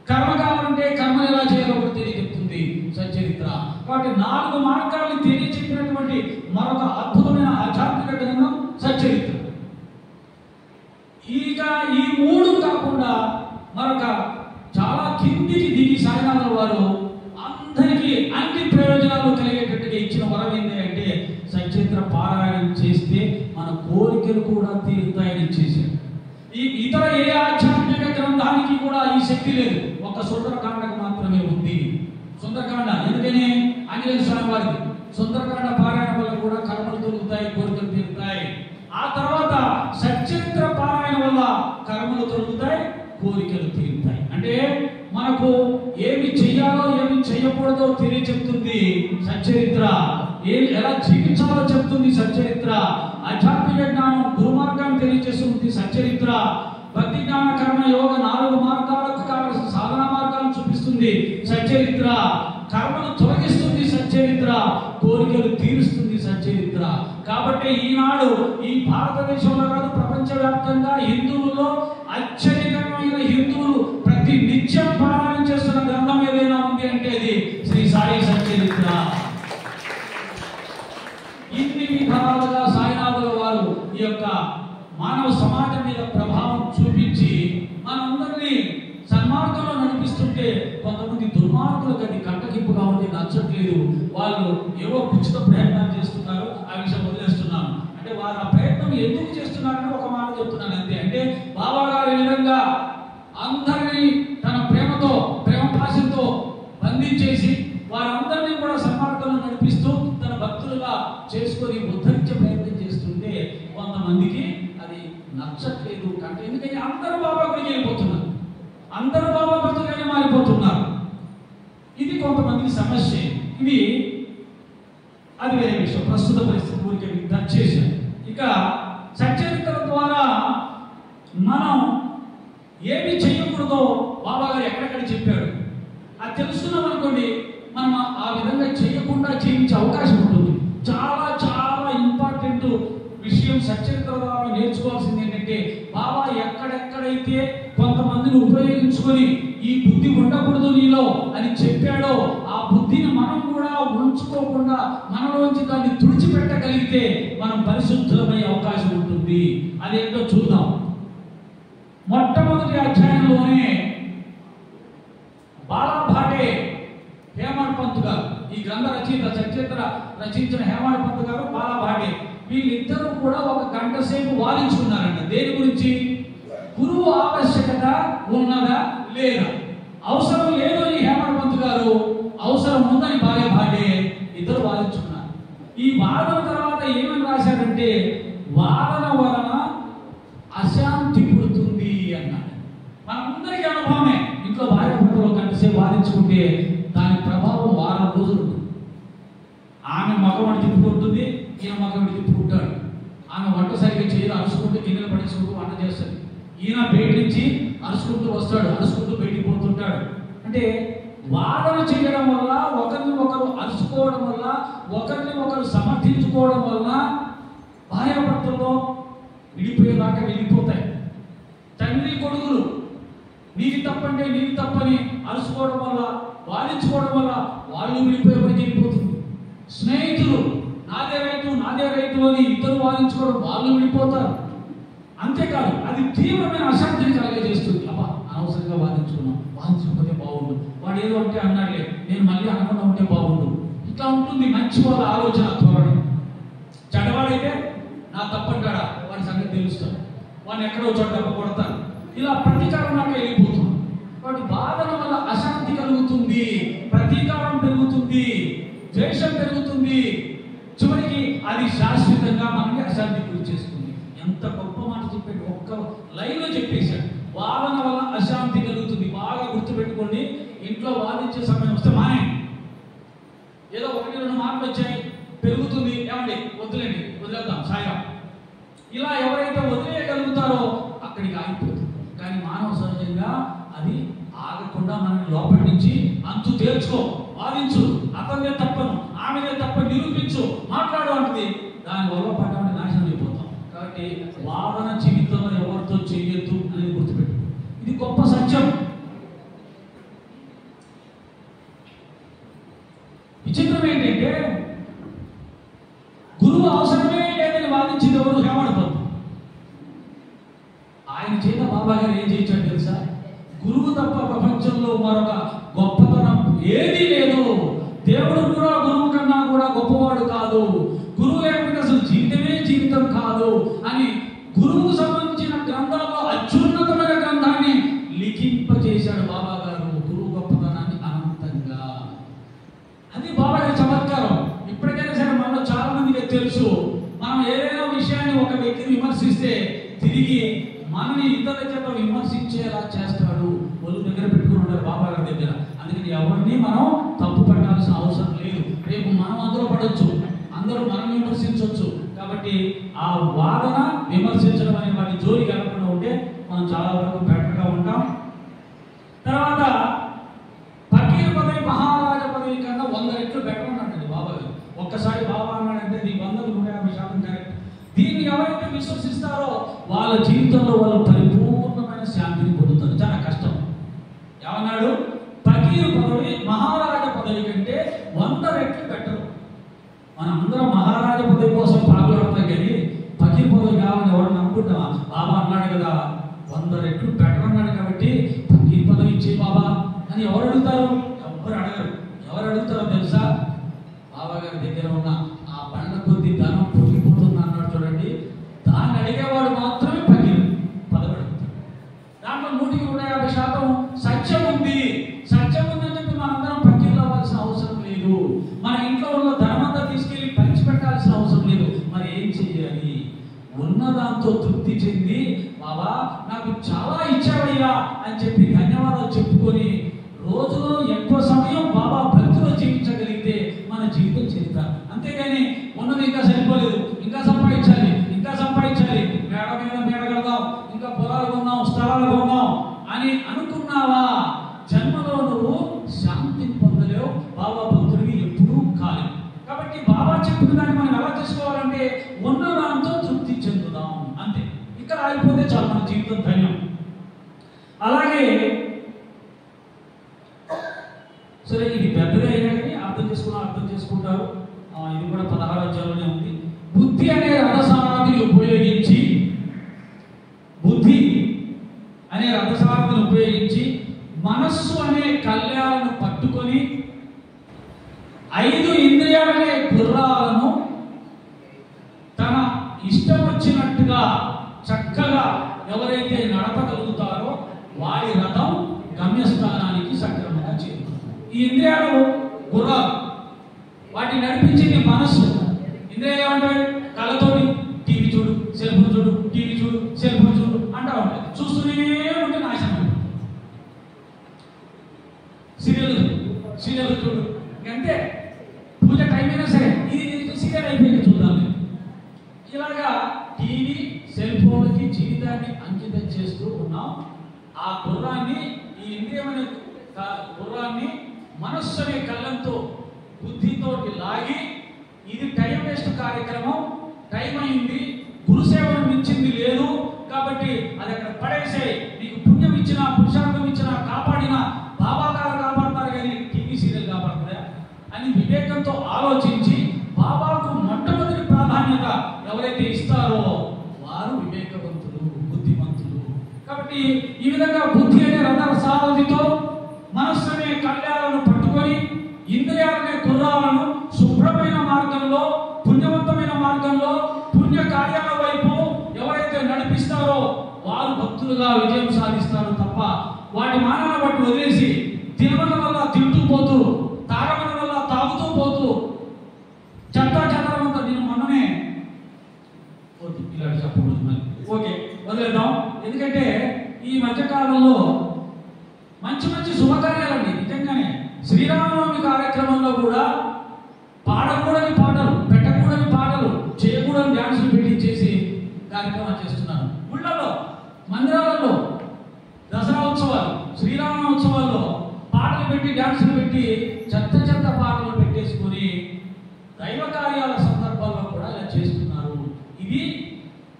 కర్మ కావాలంటే కర్మ ఎలా చేయాలో కూడా తెలియజెప్తుంది సచ్చరిత్ర. కాబట్టి 4 మార్గాలను తెలియజెప్పినటువంటి మరొక అద్భుతమైన ఆధ్యాత్మిక గ్రంథం సచ్చరిత్ర. ఇక ఈ 3 కాకుండా మరొక చాలా కిందికి దిగి సాయినాథ్ వారు అందరికీ అన్ని ప్రయోజనాలు కలిగేటట్టుగా ఇచ్చిన వరం ఏంటి అంటే సచ్చరిత్ర పారాయణం చేస్తే మన కోరికలు కూడా తీరుతాయని చేశారు. ఈ ఇతర ఏ ఆధ్యాత్మిక గ్రంథానికి కూడా ఈ శక్తి లేదు, ఒక సుందరకాండకు మాత్రమే ఉంది. సుందరకాండ ఎందుకని? ఆంజనేయ స్వామి వారికి సుందరకాండ పారాయణ వల్ల కూడా కర్మలు తొలుగుతాయి, కోరికలు తీరుతాయి. ఆ తర్వాత సచ్చరిత్ర పారాయణ వల్ల కర్మలు తొలుగుతాయి, కోరికలు తీరుతాయి. అంటే మనకు ఏమి చెయ్యాలో ఏమి చేయకూడదో తెలియచెప్తుంది సచ్చరిత్ర, ఎలా జీవించాలో చెప్తుంది సచ్చరిత్ర. ఆధ్యాత్మిక జ్ఞానం, గురు మార్గాన్ని తెలియజేస్తుంది సచ్చరిత్ర. భక్తి, జ్ఞాన, కర్మ, యోగ 4 మార్గాలకు కావలసిన సాధన మార్గాలను చూపిస్తుంది సచ్చరిత్ర. కర్మను తొలగిస్తుంది సచ్చరిత్ర, కోరికలు తీరుస్తుంది సచ్చరిత్ర. కాబట్టి ఈనాడు ఈ భారతదేశంలో కాదు, ప్రపంచవ్యాప్తంగా హిందువుల్లో అత్యధికమైన హిందువులు ప్రతి నిత్యం పారాయణ చేస్తున్న గ్రంథం ఏదైనా ఉంది అంటే అది శ్రీ సాయి సచ్చరిత్ర. ఇన్ని విధాలుగా సాయినాథుల వారు ఈ యొక్క మానవ సమాజం మీద ప్రభావం చూపించి మనందరినీ సన్మార్గంలో నడిపిస్తుంటే కొంతమంది దుర్మార్గులకు అది కంటకింపుగా ఉంది, నచ్చట్లేదు. వాళ్ళు ఏవో ఉచిత ప్రయత్నాలు చేస్తున్నారు, ఆ విషయం వదిలేస్తున్నాను. అంటే వారు ఆ ప్రయత్నం ఎందుకు చేస్తున్నారని ఒక మాట చెప్తున్నాను అంతే. అంటే బాబా గారి విధంగా అందరినీ తన ప్రేమతో, ప్రేమ పాశంతో బంధించేసి వారందరినీ కూడా సన్మార్గంలో నడిపిస్తూ తన భక్తులుగా చేసుకొని ఉద్ధరించే ప్రయత్నం చేస్తుంటే కొంతమందికి అది నచ్చట్లేదు. అంటే ఎందుకంటే అందరూ బాబా గుడికి వెళ్ళిపోతున్నారు, అందరూ బాబా భక్తులుగానే మారిపోతున్నారు. ఇది కొంతమందికి సమస్య. ఇది అది వేరే విషయం. ప్రస్తుత పరిస్థితి ఊరికి టచ్ చేశాను. ఇక సచ్చరిత్ర ద్వారా మనం ఏమి చేయకూడదో బాబా గారు ఎక్కడెక్కడ చెప్పాడు అది తెలుసుకున్నాం అనుకోండి, మనం ఆ విధంగా చేయకుండా జీవించే అవకాశం ఉంటుంది. చాలా చాలా ఇంపార్టెంట్ విషయం సచ్చరిత్ర ద్వారా నేర్చుకోవాల్సింది ఏంటంటే బాబా ఎక్కడెక్కడైతే కొంతమందిని ఉపయోగించుకొని ఈ బుద్ధి ఉండకూడదు నీలో అని చెప్పాడో ఆ బుద్ధిని మనం కూడా ఉంచుకోకుండా మనలోంచి దాన్ని తుడిచిపెట్టగలిగితే మనం పరిశుద్ధమయ్యే అవకాశం ఉంటుంది. అదేంటో చూద్దాం. మొట్టమొదటి అధ్యాయంలోనే బాలా భాటే హేమంత్ పంత్ గారు ఈ గ్రంథ రచయిత చరిత్ర రచించిన హేమాడ్ పంత్ గారు, బాలా భాటే, వీళ్ళిద్దరూ కూడా 1 గంట సేపు వాదించుకున్నారంట. దేని గురించి? గురువు ఆవశ్యకత ఉన్నదా లేదా. అవసరం లేదు ఈ హేమాడ్ పంత్ గారు, అవసరం ఉందని బాలా భాటే, ఇద్దరు వాదించుకున్నారు. ఈ వాదన తర్వాత ఏమని రాశారంటే, వాదన వలన అశాంతి పుడుతుంది అన్నాడు. మనందరికీ అనుభవమే. ఇంట్లో భార్య భర్తలు 1 గంట సేపు వాదించుకుంటే దాని ప్రభావం వారం రోజులు ఉంటుంది. ఆమె మగవాడు తిప్పుకుంటుంది, ఈయన మగవాడు తిప్పుకుంటాడు. ఆమె వంట సరిగ్గా చేయదు, అరుచుకుంటూ గిన్నెలు పడేసుకుంటూ వంట చేస్తుంది. ఈయన బయట నుంచి అరుచుకుంటూ వస్తాడు, అరుచుకుంటూ బయటికి పోతుంటాడు. అంటే వాదన చేయడం వల్ల, ఒకరిని ఒకరు అరుచుకోవడం వల్ల, ఒకరిని ఒకరు సమర్థించుకోవడం వల్ల భార్యాభర్తల్లో విడిపోయేదాకా వెళ్ళిపోతాయి. తండ్రి కొడుకులు నీది తప్పంటే నీది తప్పని అరుచుకోవడం వల్ల, వాదించుకోవడం వల్ల వాళ్ళు విడిపోయేవాడికి వెళ్ళిపోతుంది. స్నేహితులు నాదే రైతు అని ఇద్దరు వాదించుకోవడం, వాళ్ళు విడిపోతారు. అంతేకాదు అది తీవ్రమైన అశాంతిని కలిగజేస్తుంది. అబ్బా అనవసరంగా వాదించుకోకపోతే బాగుండు, వాడు ఏదో అంటే అన్నాడులే, నేను మళ్ళీ అనకుండా ఉంటే బాగుండు, ఇట్లా ఉంటుంది మంచి వాళ్ళ ఆలోచన ధోరణి. చెడ్డవాడైతే నా తప్పంటాడా, వాడి సంగతి తెలుస్తాడు, వాడిని ఎక్కడో చోట దెబ్బ కొడతాను, ఇలా ప్రతీకారం నాకు వెళ్ళిపోతుంది. వాటి వాదన వల్ల అశాంతి కలుగుతుంది, ప్రతీకారం పెరుగుతుంది, ద్వేషం పెరుగుతుంది. చివరికి అది శాశ్వతంగా మనకి అశాంతి గురి చేస్తుంది. ఎంత గొప్ప మాట చెప్పాడు, ఒక్క లైన్లో చెప్పేశాడు. వాదన వల్ల అశాంతి కలుగుతుంది. బాగా గుర్తుపెట్టుకోండి. ఇంట్లో వాదించే సమయం వస్తే మానే, ఏదో 1-2 మాటలు వచ్చాయి, పెరుగుతుంది, ఏమండి వదిలేండి, వదిలేద్దాం సాయం, ఇలా ఎవరైతే వదిలేయగలుగుతారో అక్కడికి ఆగిపోతుంది. కానీ మానవ సహజంగా అది ఆగకుండా మనల్ని లోపలి నుంచి అంతు తేల్చుకో, వాదించు, అతనే తప్పను ఆమెనే తప్పని నిరూపించు, మాట్లాడు అంటుంది. దానివల్ల పడ్డామంటే నాశనం అయిపోతాం. కాబట్టి వాదన జీవితంలో ఎవరితో చేయొద్దు అనేది గుర్తుపెట్టు. ఇది గొప్ప సత్యం. విచిత్రం ఏంటంటే గురువు అవసరమే లేదని వాదించింది ఎవరు? హేమాడ్ పంత్. ఆయన చేత బాబా గారు ఏం చేయించాడు తెలుసా? గురువు తప్ప ప్రపంచంలో మరొక గొప్పతనం ఏదీ లేదు. దేవుడు కూడా గురువు కన్నా కూడా గొప్పవాడు కాదు. గురువు లేకపోతే అసలు జీవితమే జీవితం కాదు అని గురువుకు సంబంధించిన గ్రంథాల్లో అత్యున్నతమైన గ్రంథాన్ని లిఖింపజేశాడు బాబా గారు. గురువు గొప్పతనాన్ని అనంతంగా. అది బాబా గారి చమత్కారం. ఇప్పటికైనా సరే మనలో చాలా మందికి తెలుసు, మనం ఏదైనా విషయాన్ని ఒక వ్యక్తిని విమర్శిస్తే తిరిగి మనని ఇతరుల చేత విమర్శించేలా చేస్తాడు. ఒళ్ళు దగ్గర పెట్టుకుని ఉంటారు బాబా గారి దగ్గర. అందుకని ఎవరిని మనం తప్పు పట్టాల్సిన అవసరం లేదు. రేపు మనం అందులో పడవచ్చు, అందరూ మనం విమర్శించవచ్చు. కాబట్టి ఆ వాదన విమర్శించడం అనే వాటి జోలి కలగకుండా ఉంటే మనం చాలా వరకు బెటర్గా ఉంటాం. తర్వాత ఫకీర్ పదవి మహారాజా పదవి కన్నా 100 రెట్లు బెటర్ అన్నాడు బాబా గారు. ఒక్కసారి బాబా అన్నాడంటే నీ 100-150% కరెక్ట్. దీన్ని ఎవరైతే విశ్వసిస్తారో వాళ్ళ జీవితంలో వాళ్ళు పరిపూర్ణమైన శాంతిని పొందుతారు. చాలా కష్టం. ఏమన్నాడు? ఫకీర్ పదవి మహారాజా పదవి కంటే 100 రెట్లు బెటర్. మనం అందరం మహారాజా పదవి కోసం పాల్గొడతాం, కానీ ఫకీర్ పదవి కావాలని ఎవరు అనుకుంటామా? బాబా అన్నాడు కదా 100 రెట్లు బెటర్ అన్నాడు కాబట్టి ఫకీర్ పదవి ఇచ్చే బాబా అని ఎవరు అడుగుతారు? ఎవరు అడగరు. ఎవరు అడుగుతారో తెలుసా? బాబా గారి దగ్గర ఉన్న ఆ బండ కొద్ది ధనం పొంగిపోతుంది అన్నాడు చూడండి, దాన్ని అడిగేవాడు మాత్రమే ఫకీర్ పదవి అడుగుతాడు. దాంట్లో 100-150% సత్యం ఉంది. సత్యం ఉందని చెప్పి మనందరం ఫకీర్లు అవ్వాల్సిన అవసరం లేదు. మన ఇంట్లో ఉన్న ధనమంతా తీసుకెళ్ళి పంచిపెట్టాల్సిన అవసరం లేదు. మరి ఏం చెయ్యాలి? ఉన్నదాంతో తృప్తి చెంది బాబా నాకు చాలా ఇచ్చావయ్యా అని చెప్పి ధన్యవాదాలు చెప్పుకొని రోజులో ఎక్కువ సమయం బాబా భక్తిలో జీవించగలిగితే మన జీవితం చరిత్ర. అంతేగాని ఉన్నది ఇంకా సరిపోలేదు, ఇంకా సంపాదించాలి, మేడ మీద మేడ కడదాం, ఇంకా పొలాలు కొన్నాం, స్థలాలు కొన్నాం అని అనుకున్నావా, జన్మలో నువ్వు శాంతిని పొందలేవు, బాబా భక్తుడికి ఎప్పుడూ కాలేవు. కాబట్టి బాబా చెప్పిన దాన్ని మనం ఎలా చేసుకోవాలంటే ఉన్నదాంతో తృప్తి చెందుదాం, అంతే. ఇక్కడ ఆగిపోతే చాలు, మన జీవితం ధన్యం. అలాగే సరే, ఇది పెద్దగా అయినా కానీ అర్థం చేసుకుంటారు. ఇది కూడా 16వ అధ్యాయంలోనే ఉంది. బుద్ధి అనే రథసారథిని ఉపయోగించి మనస్సు అనే కళ్యాణను పట్టుకొని 5 ఇంద్రియాలనే గుర్రాలను తన ఇష్టం వచ్చినట్టుగా చక్కగా ఎవరైతే నడపగలుగుతారో వారి రథం గమ్యస్థానానికి సక్రమంగా చేరుతుంది. ఈ ఇంద్రియాలు గుర్రాలు, వాటిని నడిపించేది మనస్సు. ఇంద్రియాలు ఏమంటాడు? కళ్ళతోటి టీవీ చూడు, సెల్ ఫోన్ చూడు, టీవీ చూడు, సెల్ ఫోన్ చూడు అంటా ఉంటాయి. చూస్తూనే ఉంటే నాశనం. సీరియల్ చూడు, ఇంకంతే. పూజ టైం అయినా సరే ఇది సీరియల్ అయిపోయింది చూద్దాం. ఇలాగా టీవీ, సెల్ ఫోన్కి జీవితాన్ని అంకితం చేస్తూ ఉన్నాం. ఆ గుర్రాన్ని, ఈ ఇంద్రియమైన గుర్రాన్ని మనస్సు అనే కళ్ళంతో బుద్ధితోటి లాగి, ఇది టైం వేస్ట్ కార్యక్రమం, టైం అయింది, గురుసేవను మించింది లేదు కాబట్టి అది అక్కడ పడేసే, నీకు పుణ్యం ఇచ్చినా పురుషార్థం ఇచ్చినా కాపాడినా బాబా గారు కాపాడతారు కానీ టీవీ సీరియల్ కాపాడతారా అని వివేకంతో ఆలోచించి బాబాకు మొట్టమొదటి ప్రాధాన్యత ఎవరైతే ఇస్తారో వారు వివేకవంతులు, బుద్ధిమంతులు. కాబట్టి ఈ విధంగా బుద్ధి అనే రథ సారథితో మనస్సు అనే కళ్యాణాలను పట్టుకొని ఇంద్రియాలనే గుర్రాలను శుభ్రమైన మార్గంలో, పుణ్యవంతమైన మార్గంలో, పుణ్య కార్యాల వైపు ఎవరైతే నడిపిస్తారో వారు భక్తులుగా విజయం సాధిస్తారు తప్ప వాటి మానాన్ని బట్టి వదిలేసి తినడం వల్ల తింటూ పోతూ, తాగడం వల్ల తాగుతూ పోతూ చెత్తా చెదరంతా నేను మొన్ననే ఇలా చెప్పకూడదు. ఓకే, వదిలేద్దాం. ఎందుకంటే ఈ మధ్యకాలంలో మంచి మంచి శుభకార్యాలండి. నిజంగానే శ్రీరామనవమి కార్యక్రమంలో కూడా పాడకూడని పాటలు, పెట్టకూడని పాటలు, చేయకూడని డ్యాన్సులు పెట్టించేసి కార్యక్రమాలు చేస్తున్నారు. ఊళ్ళలో, మందిరాలలో దసరా ఉత్సవాలు, శ్రీరామ ఉత్సవాల్లో పాటలు పెట్టి, డ్యాన్సులు పెట్టి, చెత్త చెత్త పాటలు పెట్టేసుకొని దైవ కార్యాల సందర్భాల్లో కూడా ఇలా చేస్తున్నారు. ఇది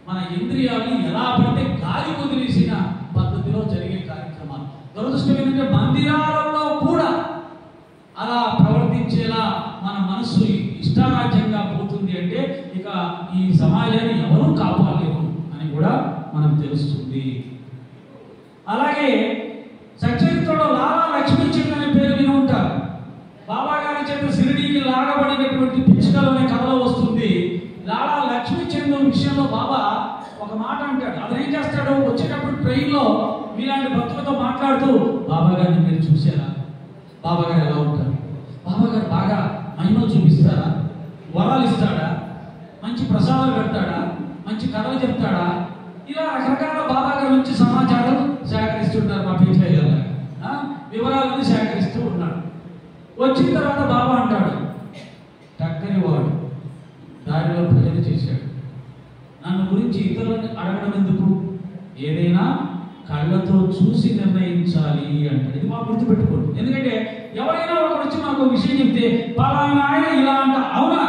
మన ఇంద్రియాలను ఎలా పడితే గాలి వదిలేసిన పద్ధతిలో జరిగే కార్యక్రమాలు. దురదృష్టం ఏంటంటే మందిరాలలో కూడా అలా ప్రవర్తించేలా మన మనస్సు ఇష్టారాజ్యంగా పోతుంది అంటే ఇక ఈ సమాజాన్ని ఎవరూ కాపాడలేరు అని కూడా మనకు తెలుస్తుంది. అలాగే సచరిత్రలో లాలా లక్ష్మీచంద్ అనే పేరు విని ఉంటారు. బాబా గారి చేత షిరిడీకి లాగబడినటువంటి పిచ్చుకలు అనే కథలో వస్తుంది. లాలా లక్ష్మీచంద్ విషయంలో బాబా ఒక మాట అంటాడు. అతను ఏం చేస్తాడు? వచ్చేటప్పుడు ట్రైన్లో మీలాంటి భక్తులతో మాట్లాడుతూ, బాబా గారిని మీరు చూసారా? బాబా గారు ఎలా ఉంటారు? బాబా గారు బాగా మహిమలు చూపిస్తారా? వరాలు ఇస్తాడా? మంచి ప్రసాదాలు పెడతాడా? మంచి కథలు చెప్తాడా? ఇలా రకరకాల బాబా గారి నుంచి సమాచారం సేకరిస్తుంటారు మా పిచ్చయ్య గారు. వివరాలను సేకరిస్తూ ఉన్నాడు. వచ్చిన తర్వాత బాబా అంటాడు, చక్కని వాడు దారిలో భజన చేశాడు. నన్ను గురించి ఇతరులను అడగడం ఎందుకు? ఏదైనా కళ్ళతో చూసి నిర్ణయించాలి అంటాడు. ఇది మాకు గుర్తుపెట్టుకోండి. ఎందుకంటే ఎవరైనా ఒకరు వచ్చి మాకు విషయం చెప్తే పలానా ఆయన ఇలా అంట, అవునా?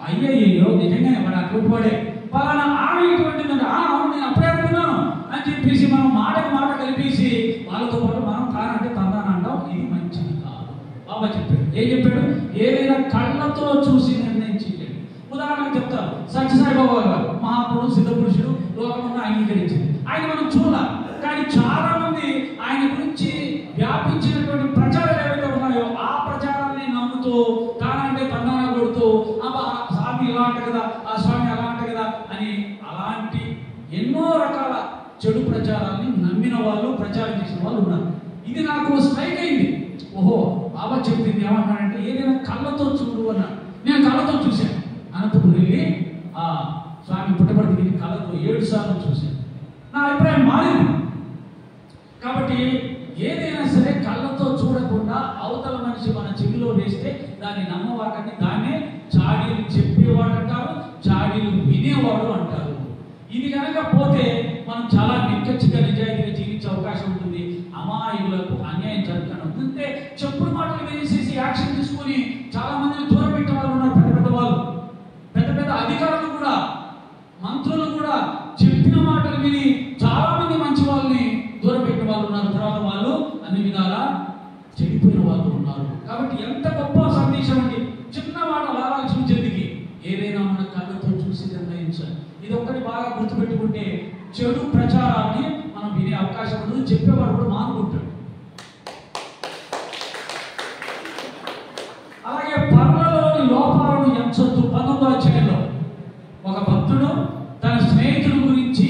అయ్యయ్యో నిజంగానే వాడు అటువంటి వాడే. పలానా ఆమె ఇటువంటిదంటే అవును నేను అప్పుడే అనుకున్నాను అని చెప్పేసి మనం మాటకు మాట కలిపేసి వాళ్ళతో పాటు మనం తానంటే తందాన అంటాం. ఇది మంచిది కాదు. బాబా చెప్పాడు. ఏం చెప్పాడు? ఏదైనా కళ్ళతో చూసి నిర్ణయించింది. ఉదాహరణకు చెప్తారు, సత్యసాయిబాబా గారు మహాపురుషుడు, సిద్ధపురుషుడు, లోకమున్న అంగీకరించింది. ఆయన మనం చూడాలి. కానీ చాలా మంది ఆయన గురించి వ్యాపించినటువంటి ప్రచారాలు ఏవైతే ఉన్నాయో ఆ ప్రచారాన్ని నమ్ముతూ తానంటే తందాన కొడుతూ స్వామి ఇలా అంట కదా, ఆ స్వామి అలా అంట కదా అని అలాంటి ఎన్నో రకాల చెడు ప్రచారాన్ని నమ్మిన వాళ్ళు, ప్రచారం చేసిన వాళ్ళు ఉన్నారు. ఇది నాకు స్ట్రైక్ అయింది. ఓహో, బాబా చెప్పింది ఏమన్నాడంటే ఏదైనా కళ్ళతో చూడు అన్నాడు. నేను కళ్ళతో చూశాను. అనంతపురం వెళ్ళి ఆ స్వామి పుట్టపర్తికి కళ్ళతో 7 సార్లు చూశాను. నా అభిప్రాయం మారింది. కాబట్టి ఏదైనా సరే కళ్ళతో చూడకుండా అవతల మనిషి మన చెవిలో వేస్తే దాన్ని నమ్మవాకండి. దాన్నే చాడీలు చెప్పేవాడు అంటారు, చాడీలు వినేవాడు అంటారు. ఇది కనుక పోతే మనం చాలా నిక్కచ్చిగా నిజాయితీగా జీవించే అవకాశం ఉంటుంది. అమాయకులకు అన్యాయం జరగకుండా ఉంటే చెప్పుడు మాటలు వేసేసి యాక్షన్ తీసుకొని చాలా మందిని దూరం పెట్టే వాళ్ళు ఉన్నారు. పెద్ద పెద్ద వాళ్ళు, పెద్ద పెద్ద అధికారులు కూడా, మంత్రులు కూడా చెప్పిన మాటలు విని చాలా మంది మంచి వాళ్ళని దూరం పెట్టిన వాళ్ళు ఉన్నారు. తర్వాత వాళ్ళు అన్ని విధాలా చెడిపోయిన వాళ్ళు ఉన్నారు. కాబట్టి ఎంత గొప్ప సందేశం అండి. చిన్న మాట లాలా లక్ష్మీచంద్కి ఏదైనా మన కళ్ళతో చూసి నిర్ణయించాలి. ఇది ఒక్కటి బాగా గుర్తుపెట్టుకుంటే చెడు ప్రచారాన్ని మనం వినే అవకాశం ఉండదు. చెప్పేవాడు కూడా మానుకుంటాడు. అలాగే పనులలో భక్తుడు తన స్నేహితుల గురించి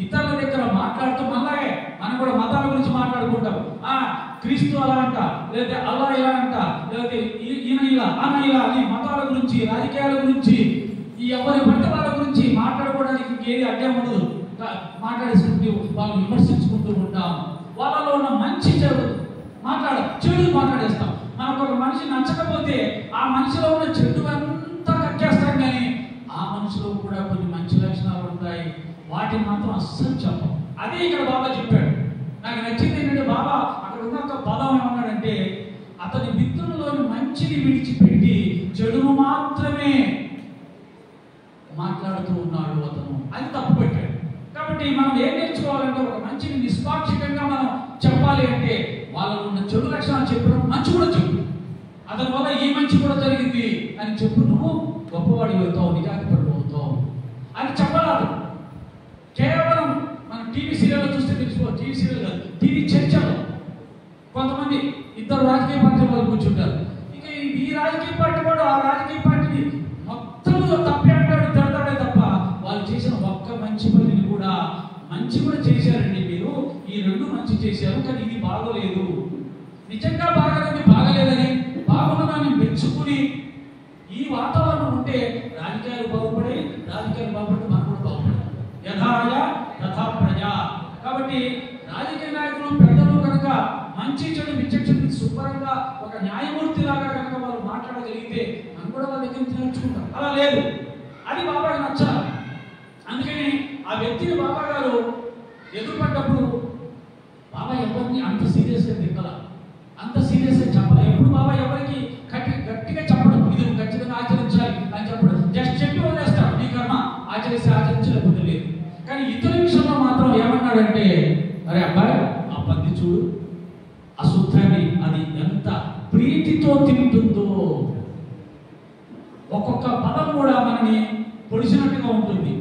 ఇతరుల దగ్గర మాట్లాడుతూ, అలాగే మనం కూడా మతాల గురించి మాట్లాడుకుంటాం. క్రీస్తు అలా అంట, లేకపోతే అలా ఇలా అంట, లేకపోతే ఈయన ఇలా అన్న ఇలా అని మతాల గురించి, రాజకీయాల గురించి, ఈ ఎవరి పట్ల వాళ్ళ గురించి మాట్లాడుకోవడానికి ఇంకేది అడ్డం ఉండదు. మాట్లాడేసుకుంటూ వాళ్ళు విమర్శించుకుంటూ ఉంటాం. వాళ్ళలో ఉన్న మంచి చెడు మాట్లాడేస్తాం. మనకు ఒక మనిషి నచ్చకపోతే ఆ మనిషిలో ఉన్న చెడు అంతా కట్ చేస్తాం, కానీ ఆ మనిషిలో కూడా కొన్ని మంచి లక్షణాలు ఉంటాయి, వాటిని మాత్రం అస్సలు చెప్పం. అదే ఇక్కడ బాబా చెప్పాడు. నాకు నచ్చింది ఏంటంటే, బాబా అక్కడ ఉన్న ఒక పదం ఏమన్నాడంటే, అతని మిత్రులలోని మంచిని విడిచిపెట్టి చెడును మాత్రమే మాట్లాడుతూ ఉన్నాడు అతను. అది తప్పు పెట్టాడు. కాబట్టి మనం ఏం నేర్చుకోవాలంటే, ఒక మంచిని నిష్పాక్షికంగా మనం చెప్పాలి అంటే, వాళ్ళలో ఉన్న చెడు లక్షణాలు చెప్పడం, మంచి కూడా చెప్పు. అతని వల్ల ఈ మంచి కూడా జరిగింది అని చెప్పు. నువ్వు గొప్పవాడి అవుతావు, నిజాధిపతుడు అవుతావు అని చెప్పరాదు. కేవలం మనం టీవీ సీరియల్ చూస్తే తెలుసుకోవాలి. టీవీ సీరియల్ కాదు, టీవీ చర్చలో కొంతమంది ఇద్దరు రాజకీయ పార్టీ వాళ్ళు కూర్చుంటారు. ఇక ఈ రాజకీయ పార్టీ వాడు ఆ రాజకీయ పార్టీని మొత్తం తప్పే అంటాడు, తిడతాడే తప్ప వాళ్ళు చేసిన ఒక్క మంచి పనిని కూడా, మంచి కూడా చేశారండి మీరు, ఈ రెండు మంచి చేశారు, కానీ ఇది బాగోలేదు, నిజంగా బాగలేదని బాగున్నదాన్ని మెచ్చుకుని ఈ వాతావరణం ఉంటే రాజకీయాలు బాగుపడే, రాజకీయాలు బాగుపడితే మనం కూడా బాగుపడాలి. యథాయ తథా ప్రజ. కాబట్టి రాజకీయ నాయకులు, పెద్దలు కనుక మంచి చెడు విచక్షణ శుభ్రంగా ఒక న్యాయమూర్తి లాగా కనుక వాళ్ళు మాట్లాడగలిగితే మనం కూడా వాళ్ళ దగ్గర నేర్చుకుంటాం. అలా లేదు, అది బాబాకి నచ్చాలి. అందుకని ఆ వ్యక్తిని బాబా గారు ఎదురుపడ్డప్పుడు బాబా ఎవరిని అంత సీరియస్గా తిట్టాల, అంత సీరియస్గా చెప్పాలి. ఎప్పుడు బాబా ఎవరికి గట్టిగా చెప్పడం, ఇది నువ్వు ఖచ్చితంగా ఆచరించాలి అని చెప్పడం, జస్ట్ చెప్పి వదిలేస్తాడు, నీ కర్మ ఆచరించలేకపోతే లేదు. కానీ ఇతర విషయంలో మాత్రం ఏమన్నాడంటే, అరే అబ్బాయి ఆ పద్ధతి చూడు, అశుద్ధాన్ని అది ఎంత ప్రీతితో తింటుందో, ఒక్కొక్క పదం కూడా మనని పొడిచినట్టుగా ఉంటుంది.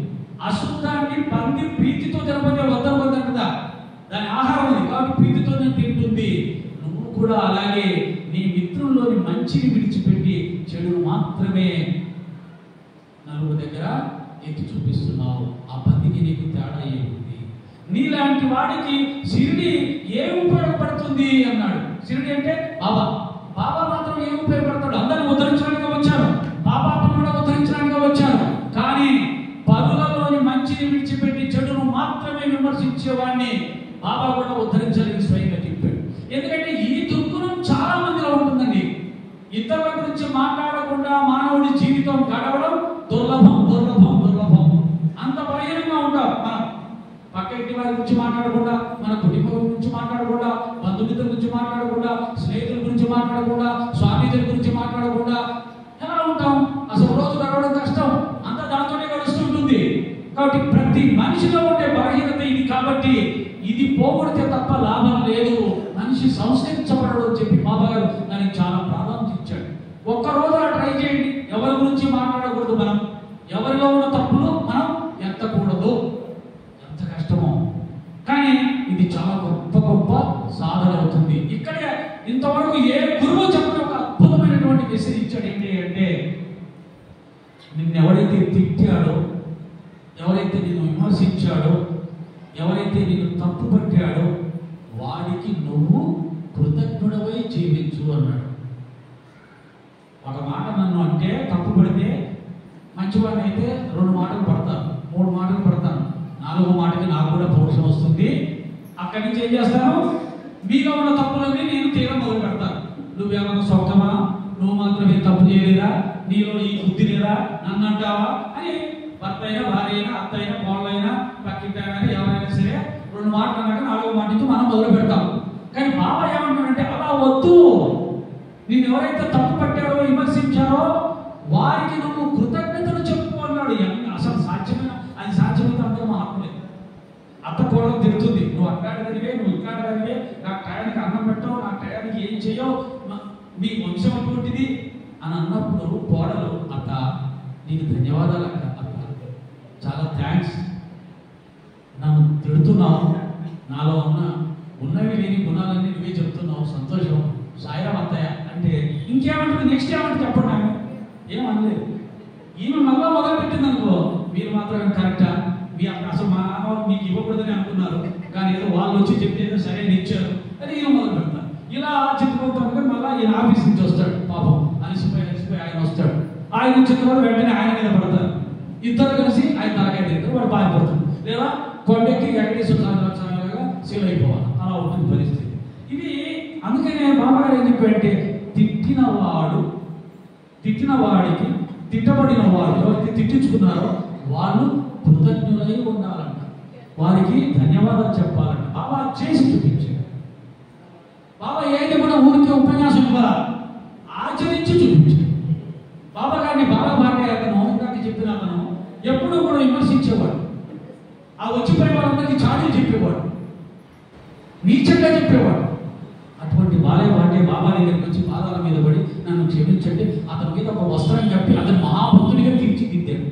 అశుద్ధాన్ని పంది ప్రీతితో తినకపోతే వద్దంటుందా, దాని ఆహారం ఉంది కాబట్టి ప్రీతితోనే తింటుంది. నువ్వు కూడా అలాగే నీ మిత్రుల్లోని మంచిని విడిచిపెట్టి చెడును మాత్రమే నలుగురు దగ్గర ఎత్తి చూపిస్తున్నావు. ఆ పందికి నీకు తేడా ఏముంది? నీలాంటి వాడికి షిరిడి ఏం ఉపయోగపడుతుంది అన్నాడు. షిరిడి అంటే బాబా. బాబా మాత్రం ఏం ఉపయోగపడతాడు? అందరిని ఉద్ధరించడానికి వచ్చాను, పాపాత్మను కూడా ఉద్ధరించడానికి వచ్చాను. కానీ పదులలోని మంచిని విడిచిపెట్టి చెడును మాత్రమే విమర్శించేవాడిని బాబా కూడా ఉద్ధరించడానికి స్వయంగా చెప్పాడు. ఎందుకంటే ఈ దుర్గుణం చాలా మందిలో ఉంటుందండి. ఇతరుల గురించి మాట్లాడకుండా మానవుడి జీవితం గడవడం దుర్లభం. అంత బలహీనంగా ఉంటాం. మనం పక్క ఇంటి వారి గురించి మాట్లాడకుండా, మన కుటుంబం గురించి మాట్లాడకుండా, బంధుమిత్రుల గురించి మాట్లాడకుండా, స్నేహితుల గురించి మాట్లాడకుండా, స్వామీజుల గురించి మాట్లాడకుండా ఎలా ఉంటాం? అసలు రోజు గడవడం కష్టం, అంత దాంతోనే గడుస్తుంటుంది. కాబట్టి ప్రతి మనిషిలో ఉండే బలహీనత ఇది. కాబట్టి ఇది పోగొడితే తప్ప లాభం లేదు. మనిషి సంస్కరించబడడం అని చెప్పి బాబా గారు దానికి చాలా ప్రాధాన్యత ఇచ్చాడు. ఒక్కరోజు ట్రై చేయండి. ఎవరి గురించి మాట్లాడకూడదు, మనం ఎవరిలో ఉన్న తప్పులు మనం ఎత్తకూడదు. ఎంత కష్టమో, కానీ ఇది చాలా గొప్ప సాధన అవుతుంది. ఇక్కడే ఇంతవరకు ఏ గురువు చెప్పిన ఒక అద్భుతమైనటువంటి మెసేజ్ ఇచ్చాడు. ఏంటి అంటే, నిన్ను ఎవరైతే తిట్టాడో, ఎవరైతే నిన్ను విమర్శించాడో, ఎవరైతే నిన్ను తప్పు పట్టాడో వాడికి నువ్వు కృతజ్ఞుడవై జీవించు అన్నాడు. ఒక మాట నన్ను అంటే తప్పు పడితే మంచివాడిని అయితే 2 మాటలు పడతాను, 3 మాటలు పడతాను, 4వ మాటకి నాకు కూడా పౌరుషం వస్తుంది. అక్కడి నుంచి ఏం చేస్తాను? మీలో ఉన్న తప్పులన్నీ నేను తీరం మొదలు పెడతాను. నువ్వేమన్నా సొక్కమా, నువ్వు మాత్రమే తప్పు చేయలేదా, నీలో ఈ బుద్ధి లేదా, నన్ను అంటావా అని భర్త అయినా, భార్య అయినా, అత్త అయినా, కోళ్ళైనా, పక్కింటైనా, ఎవరైనా సరే 2 మాటలు అన్నాక 4వ మాట నుంచి మనం మొదలు పెడతాం. కానీ బాబా ఏమంటాడంటే, అలా వద్దు. నిన్ను ఎవరైతే తప్పు పట్టారో, విమర్శించారో వారికి నువ్వు కృతజ్ఞతలు చెప్పు అన్నాడు. అసలు సాధ్యమైన, అది సాధ్యమైతే అందరూ మహాత్ములే. అత్త కోడలు తిరుగుతుంది, నువ్వు అట్లాంటిదివే, నువ్వు ఇట్లాంటిదివే, నాకు టయానికి అన్నం పెట్టావు, నాకు టయానికి ఏం చేయవు, మీ వంశం అటువంటిది అని అన్నప్పుడు కోడలు, అత్త నీకు ధన్యవాదాలు అక్క, చాలా థ్యాంక్స్, నన్ను తిడుతున్నావు, నాలో ఉన్నవి లేని గుణాలన్నీ నువ్వే చెప్తున్నావు, సంతోషం, సాయిరాం అత్తయ్య అంటే ఇంకేమంటుంది? నెక్స్ట్ ఏమంటే చెప్పండి. నాకు ఏమనలేదు. ఈమె మళ్ళా మొదలు పెట్టింది అనుకో, మీరు మాత్రమే కరెక్టా, మీ అసలు మా నాన్న మీకు ఇవ్వకూడదని అనుకున్నారు, కానీ ఏదో వాళ్ళు వచ్చి చెప్తే ఏదో సరే ఇచ్చారు అని ఈయన మొదలు పెడతారు. ఇలా చెప్పుకుంటాను. మళ్ళీ ఈయన ఆఫీస్ నుంచి వస్తాడు, పాపం అలసిపోయి ఆయన వస్తాడు. ఆయన వచ్చిన తర్వాత వెంటనే ఆయన మీద పడతారు. ఇద్దరు కలిసి ఆయన తలకాయ తింటారు, వాడు పారిపోతాడు. లేదా కొండెక్కి వెంకటేశ్వర సీల్ అయిపోవాలి. అలా ఉంటుంది పరిస్థితి. ఇది అందుకనే బాబా గారు ఏం చెప్పారంటే, తిట్టిన వాడికి తిట్టబడిన వాడు ఎవరైతే తిట్టించుకున్నారో వాళ్ళు కృతజ్ఞులై ఉండాలంట, వారికి ధన్యవాదాలు చెప్పాలంట. బాబా చేసి చూపించాడు. బాబా ఏది కూడా ఊరికే ఉపన్యాసం ఇవ్వాలా, ఆచరించి చూపించాడు. బాబా గారిని బాబా భార్య అతను ఇందాక చెప్పిన అతను ఎప్పుడూ కూడా విమర్శించేవాడు. ఆ వచ్చిపోయే వాళ్ళందరికీ చాడీలు చెప్పేవాడు, నీచంగా చెప్పేవాడు. అటువంటి బాలే వాడే బాబా దగ్గరికి వచ్చి పాదాల మీద పడి నన్ను క్షమించండి, అతని మీద ఒక వస్త్రం కప్పి అతను మహాభక్తుడిగా తీర్చిదిద్దాడు.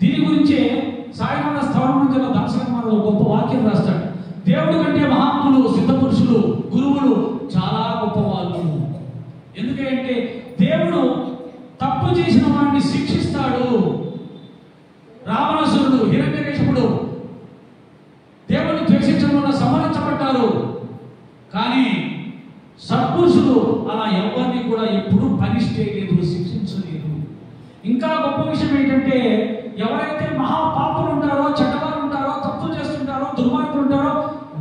దీని గురించే సాయిబాబా స్థావరంలో దాసరమాలో గొప్ప వాక్యం రాస్తాడు. దేవుడి కంటే మహాత్ములు, సిద్ధ పురుషులు, గురువులు చాలా గొప్పవాళ్ళు. ఎందుకంటే దేవుడు తప్పు చేసిన వాడిని శిక్షిస్తాడు. రావణాసురుడు, హిరణ్యకశిపుడు దేవుడిని ద్వేషించడం వల్ల సంహరించబడ్డారు. కానీ సత్పురుషులు అలా ఎవరిని కూడా ఎప్పుడూ పనిష్ చేయలేదు, శిక్షించలేదు. ఇంకా గొప్ప విషయం ఏంటంటే, ఎవరైతే మహాపాపులు ఉంటారో, చెడ్డవారు ఉంటారో, తప్పు చేస్తుంటారో, దుర్మార్గులు ఉంటారో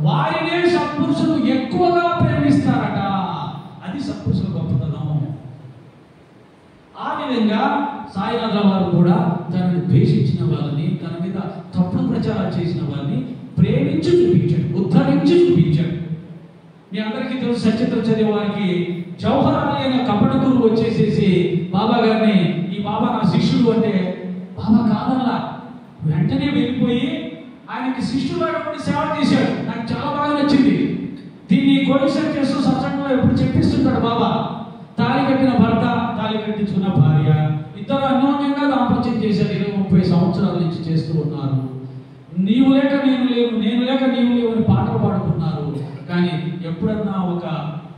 వారినే సత్పురుషులు ఎక్కువగా ప్రేమిస్తారట. అది సత్పురుషుల గొప్పతనం. ఆ విధంగా సాయినాథ వారు కూడా తనని ద్వేషించిన వాళ్ళని, తన మీద తప్పుడు ప్రచారం చేసిన వారిని ప్రేమించి చూపించాడు, ఉద్ధరించి చూపించాడు. మీ అందరికీ తెలుసు, సచిత్ర చదివే వారికి జవహర్ అలీ అనే కపట గురువు వచ్చేసేసి బాబా గారిని, ఈ బాబా నా శిష్యుడు అంటే బాబా కాదల్లా, వెంటనే వెళ్ళిపోయి ఆయనకి శిష్యులాగా ఉండి సేవ చేశాడు. నాకు చాలా బాగా నచ్చింది. దీన్ని కోయిషన్ చేస్తూ సత్సంగంలో ఎప్పుడు చెప్పిస్తుంటాడు బాబా. తాళి కట్టిన భర్త, తాళి కట్టించుకున్న భార్య ఇద్దరు అన్యోన్యంగా దాంపత్యం చేశారు. 20-30 సంవత్సరాల నుంచి చేస్తూ ఉన్నారు. నీవు లేక నేను లేవు, నేను లేక నీవు లేవు అని పాటలు పాడుకున్నారు. కానీ ఎప్పుడన్నా ఒక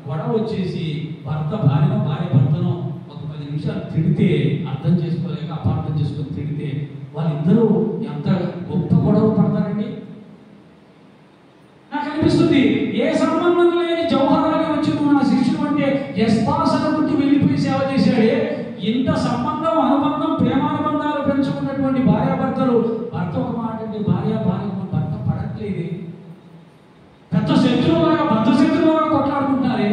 గొడవ వచ్చేసి భర్త భార్యను, భార్య భర్తను ఒక 10 నిమిషాలు తిడితే, అర్థం చేసుకోలేక అపార్థం చేసుకొని తిడితే వాళ్ళిద్దరూ ఎంత గొప్ప గొడవ పడతారండి. నాకు అనిపిస్తుంది, ఏ సంబంధం లేని జవహర్లాల్ వచ్చి మన శిష్యుడు అంటే యస్పాసన పుట్టి వెళ్ళిపోయి సేవ చేశాడే. ఇంత సంబంధం, అనుబంధం, ప్రేమానుబంధాలు పెంచుకున్నటువంటి భార్యాభర్తలు, భర్త ఒక మాట అంటే భార్య భర్త పడట్లేదే, పెద్ద శత్రువులాగా, బద్ధ శత్రువులాగా కొట్లాడుకుంటారే.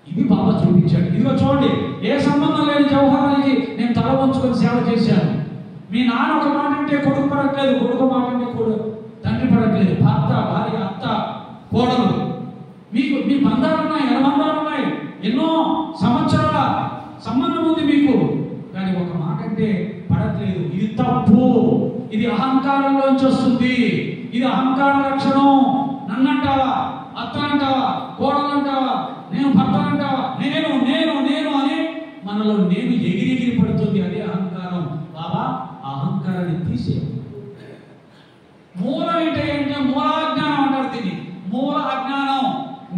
ఇది బాబా చూపించాడు. ఇదిగో చూడండి, ఏ సంబంధం లేని జవహర్లాల్కి నేను తల వంచుకొని సేవ చేశాను. మీ నాన్న ఒక మాట అంటే కొడుకు పడట్లేదు, కొడుకు మాట అంటే తండ్రి పడట్లేదు, భర్త, భార్య, అత్త, కోడలు, మీకు మీ బంధాలు ఉన్నాయి, అనుబంధాలు ఉన్నాయి, ఎన్నో సంవత్సరాల సంబంధం ఉంది మీకు. కానీ ఒక మాట అంటే పడట్లేదు. ఇది తప్పు, ఇది అహంకారంలోంచి వస్తుంది. ఇది అహంకార లక్షణం. నన్నంటావా, అత్త అంటావా, కోడలు అంటావా, నేను భర్త అంటావా, నేను నేను నేను అని మనలో నేను ఎగిరి పడుతుంది. అదే అహంకారం. బాబా అహంకారాన్ని తీసే మూలం ఏంటంటే మూలాజ్ఞానం అంటారు దీన్ని. మూల అజ్ఞానం.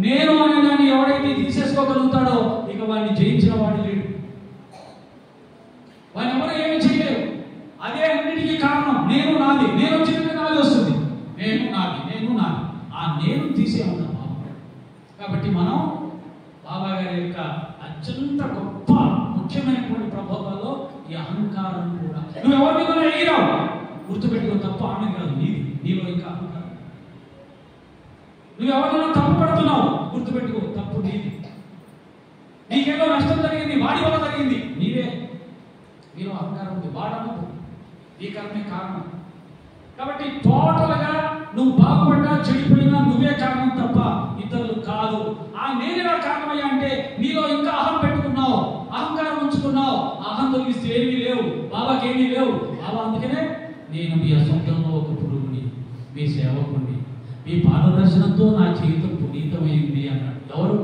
నేను అనే దాన్ని ఎవడైతే తీసేసుకోగలుగుతాడో ఇక వాడిని జయించిన వాడు లేడు. వాడిని ఎవరు ఏమి చేయలేరు. అదే అన్నిటికీ కారణం నేను, నాది. నేను వచ్చినట్టు నాది వస్తుంది. నేను నాది, నేను నాది. ఆ నేను తీసే ఉన్నాం. కాబట్టి మనం బాబా గారి యొక్క అత్యంత గొప్ప ముఖ్యమైనటువంటి ప్రభావాల్లో ఈ అహంకారం కూడా. నువ్వు ఎవరి మీద ఎగిరావు గుర్తుపెట్టుకో, తప్పు ఆమె కాదు, నీది. నీలో ఇంకా అహంకారం. నువ్వు ఎవరైనా తప్పు పడుతున్నావు గుర్తుపెట్టుకో, తప్పు నీది. నీకేదో నష్టం జరిగింది, వాడి వల్ల జరిగింది, నీదే. నీలో అహంకారం ఉంది, వాడనదు. ఈ కర్మే కారణం. కాబట్టి టోటల్గా నువ్వు బాగుపడ్డా చెడిపోయినా నువ్వే కారణం తప్ప ఇతరులు కాదు. ఆ నేనే కారణమయ్యా అంటే నీలో ఇంకా అహం పెట్టుకున్నావు, అహంకారం ఉంచుకున్నావు. అహం తొలగిస్తే ఏమీ లేవు, బాబాకి ఏమీ లేవు. బాబా అందుకనే నేను మీ అసంతంలో ఒక పురుగుని, మీ సేవకుని, మీ పాదదర్శనంతో నా జీవితం పునీతమైంది అన్నాడు. ఎవరు?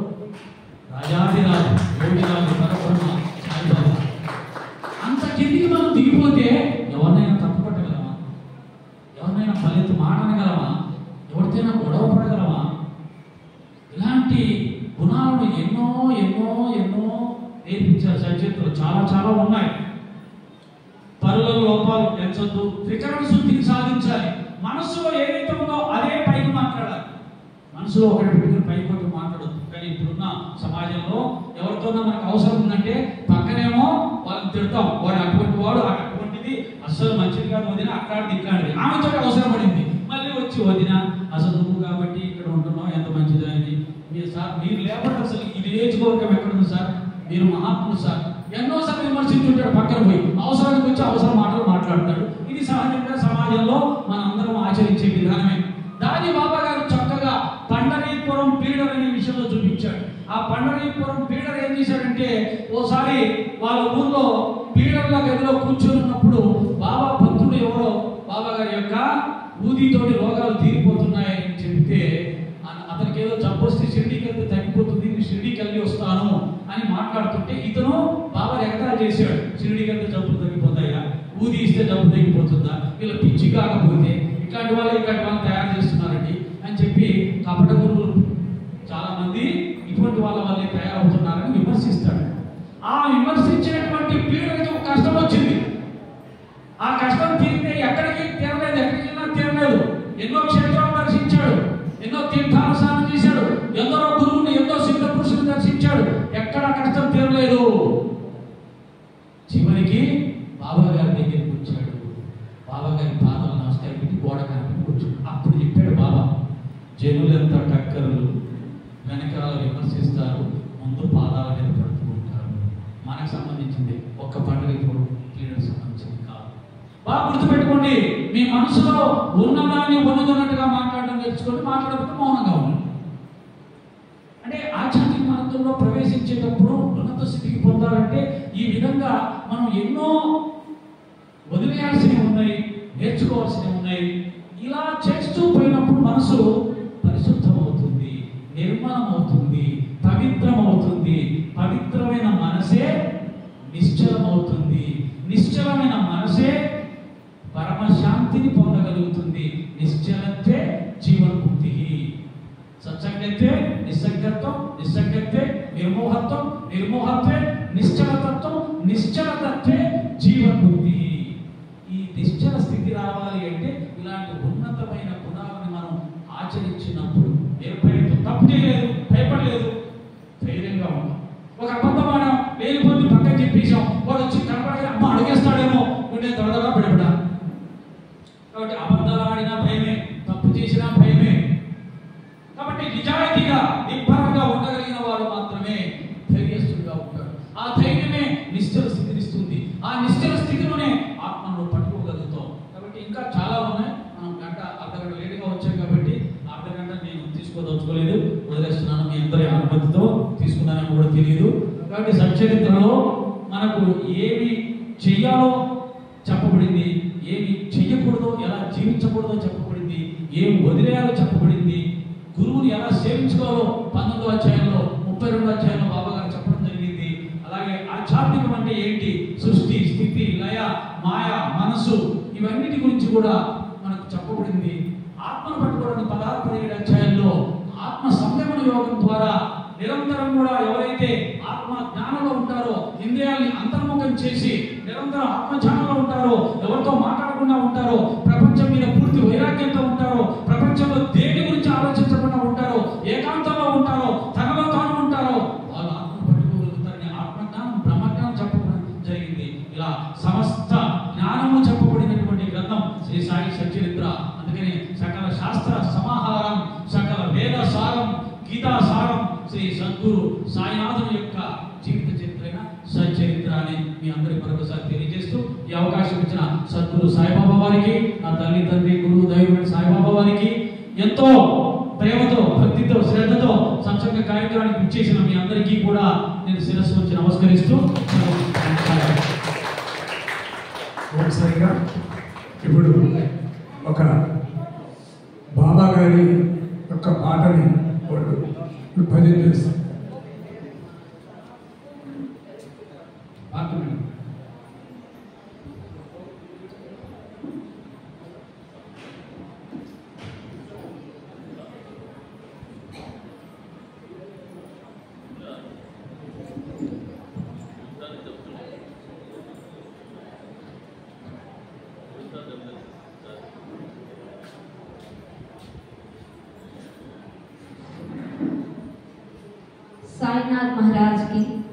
రాజాదిరాజు, యోగిరాజు, పరబ్రహ్మ సాయిబాబా. అంత కిందికి మనం దిగిపోతే ఎవరినైనా తప్పు పట్టగలమా? ఎవరినైనా ఫలిత మాట అనగలమా? ఎవరితోనైనా గొడవ పడగలమా? ఇలాంటి గుణాలను ఎన్నో ఎన్నో ఎన్నో నేర్పించారు సచిత్రులు. చాలా చాలా ఉన్నాయి. పరుల లోపాలు రెచ్చొద్దు, త్రికరణ శుద్ధిని సాధించాలి. మనసులో ఏదైతే ఉందో అదే పైకి మాట్లాడాలి. మనసులో ఒకటి పెట్టుకుని పైకి ఒకటి మాట్లాడద్దు. కానీ ఇప్పుడున్న సమాజంలో ఎవరితోనో మనకు అవసరం ఉందంటే పక్కనేమో వాళ్ళని తిడతాం, వాడు అటువంటి వాడు అటువంటిది అస్సలు మంచిది కాదు వదిన, అక్కడిది ఇక్కడిది. ఆమెతో అవసరం పడింది, మళ్ళీ వచ్చి వదిన అసలు నువ్వు కాబట్టి ఇక్కడ ఉంటున్నావు, ఎంత మంచిది అని. మీరు సార్ మీరు లేకపోతే అసలు ఇది నియోజకవర్గం ఎక్కడుంది సార్, మీరు మహాత్ములు సార్. ఎన్నోసార్లు విమర్శించుంటాడు, పక్కన పోయి అవసరానికి వచ్చి అవసరం మాటలు మాట్లాడతాడు. ఇది సహజంగా సమాజంలో మన అందరం ఆచరించే విధానమే. దాని బాబా గారు చక్కగా పండరీపురం పీడర్ అనే విషయంలో చూపించాడు. ఆ పండరీపురం పీడర్ ఏం చేశాడంటే, ఓసారి వాళ్ళ ఊర్లో పీడర్ల గదిలో కూర్చొని ఉన్నప్పుడు బాబా భక్తుడు ఎవరో బాబా గారి యొక్క ఊదితోటి రోగాలు తీరిపోతున్నాయని చెబితే, అతనికి ఏదో జబ్బు వస్తే షిరిడీకి వెళ్తే తగ్గిపోతుంది, నేను షిరిడీకి వెళ్ళి వస్తాను అని మాట్లాడుతుంటే ఇతను బాబా ఎగతాళి చేశాడు. షిరిడీకి వెళ్తే జబ్బులు తగ్గిపోతాయా, ఊది ఇస్తే జబ్బు తగ్గిపోతుందా, వీళ్ళ పిచ్చి కాకపోతే ఇట్లాంటి వాళ్ళు తయారు చేస్తున్నారండి అని చెప్పి కపట గురువులు చాలా మంది ఇటువంటి వాళ్ళ వల్లే తయారవుతున్నారని విమర్శిస్తాడు. ఆ విమర్శించినటువంటి పీడకి ఒక కష్టం వచ్చింది. ఆ కష్టం తీరితే ఎక్కడికి తీరలేదు, ఎక్కడికి వెళ్ళినా తీరలేదు. ఎన్నో క్షేత్రాలు దర్శించాడు, ఎన్నో తీర్థానుసారం చేశాడు, ఎందరో గురువుని, ఎంతో సిద్ధ పురుషులు దర్శించాడు, ఎక్కడ కష్టం తీరలేదు. చివరికి బాబా గారి దగ్గరికి వచ్చాడు. బాబా గారి పాదాలు నమస్కారం పెట్టి గోడ కనిపి కూర్చున్నాడు. అప్పుడు చెప్పాడు బాబా, జనులంతా టక్కరులు, వెనకాల విమర్శిస్తారు, ముందు పాదాల మీద పడుతూ ఉంటారు. మనకు సంబంధించింది ఒక్క పండుగ క్రీడకు సంబంధించింది కాదు. బాగా గుర్తుపెట్టుకోండి, మీ మనసులో ఉన్నదాన్ని ఉన్నదన్నట్టుగా మాట్లాడడం నేర్చుకోండి, మాట్లాడకపోతే మౌనంగా ఉండండి. అంటే ఆధ్యాత్మిక మార్గంలో ప్రవేశించేటప్పుడు ఉన్నత స్థితికి పొందాలంటే ఈ విధంగా మనం ఎన్నో వదిలేయాల్సినవి ఉన్నాయి, నేర్చుకోవాల్సినవి ఉన్నాయి. ఇలా చేస్తూ పోయినప్పుడు మనసు పరిశుద్ధమవుతుంది, నిర్మలమవుతుంది, పవిత్రమవుతుంది. పవిత్రమైన మనసే నిశ్చలమవుతుంది, నిశ్చలమైన మనసే పరమశాంతిని పొందగలుగుతుంది. నిశ్చలతే జీవన్ముక్తి. సత్సంగతే నిస్సంగత్వం, నిస్సంగతే నిర్మోహత్వం, నిర్మోహత్వే నిశ్చలతత్వం, నిశ్చలతత్వే జీవన్ముక్తి. ఈ నిశ్చల స్థితి రావాలి అంటే ఇలాంటి ఉన్నతమైన గుణాలను మనం ఆచరించినప్పుడు నిర్భయంతో, తప్పు చేయలేదు, భయపడలేదు, ధైర్యంగా ఉన్నాం. ఒక అబద్ధం ఆడాం, లేనిపోతే పక్కన చెప్పేసాం, వాడు వచ్చి కనపడగా అమ్మ అడిగేస్తాడేమో, ఉండే దొడదగా పడిపడా. కాబట్టి అబద్ధాలు ఆడినా భయమే, తప్పు చేసినా భయమే. కాబట్టి నిజాయితీగా నిర్భరంగా ఉండగలిగిన వాడు మాత్రమే ధైర్యస్తుడిగా ఉంటాడు. ఆ ధైర్యమే నిశ్చల స్థితిని ఇస్తుంది. ఆ నిశ్చల స్థితిలోనే ఆత్మను పట్టుకోగలుగుతాం. కాబట్టి ఇంకా చాలా ఉన్నాయి. మనం అర్ధగంట లేటుగా వచ్చాం కాబట్టి అర్ధగంట నేను తీసుకోదలుచుకోలేదు, వదిలేస్తున్నాను. మీ అందరి అనుమతితో తీసుకున్నానని కూడా తెలియదు. కాబట్టి సచ్చరిత్రలో మనకు ఏమి చెయ్యాలో చెప్పబడింది, ఏమి చెయ్యకూడదో, ఎలా జీవించకూడదో చెప్పబడింది, ఏం వదిలేయాలో చెప్పబడింది, గురువుని ఎలా సేవించుకోవాలో 19వ అధ్యాయంలో 32వ అధ్యాయంలో బాబా గారు చెప్పడం జరిగింది. అలాగే ఆధ్యాత్మికం అంటే ఏంటి, సృష్టి, స్థితి, లయ, మాయ, మనసు, ఇవన్నిటి గురించి కూడా మనకు చెప్పబడింది. ఆత్మను పట్టుకోవడానికి 16-17 అధ్యాయంలో ఆత్మ సంయమన యోగం ద్వారా నిరంతరం కూడా ఎవరైతే ఆత్మ జ్ఞానంలో ఉంటారో, ఇంద్రియాల్ని అంతర్ముఖం చేసి నిరంతరం ఆత్మ జ్ఞానంలో ఉంటారో, ఎవరితో మాట్లాడకుండా ఉంటారో, ప్రపంచం మీద పూర్తి వైరాగ్యంతో ఉంటారో, ప్రపంచంలో దేని గురించి ఆలోచించకుండా ఉంటారో, ఏకాంతంలో ఉంటారో, తనలో తాను ఉంటారో, వాళ్ళు ఆత్మను పట్టుకోగలుగుతారని ఆత్మజ్ఞానం, బ్రహ్మజ్ఞానం చెప్పడం జరిగింది. ఇలా సమస్త జ్ఞానము చెప్పబడినటువంటి గ్రంథం శ్రీ సాయి సచ్చరిత్ర. అందుకని సకల శాస్త్ర సమాహారం, సకల వేద సారం, గీతా సారం శ్రీ సద్గురు సాయినాథుని యొక్క జీవిత చరిత్రైన సచ్చరిత్ర అని మీ అందరికీ మరొకసారి తెలియజేస్తూ, ఈ అవకాశం ఇచ్చిన సద్గురు సాయిబాబా వారికి, నా తల్లి తండ్రి గురువు దైవమైన సాయిబాబా వారికి, ఎంతో ప్రేమతో, భక్తితో, శ్రద్ధతో సంసంగ కార్యక్రమానికి ఇచ్చేసిన మీ అందరికీ కూడా నేను శిరస్సు వచ్చి నమస్కరిస్తూ ఒకసారిగా ఇప్పుడు ఒక బాబా గారి యొక్క పాటని భజన చేస్తాం. साईनाथ महाराज की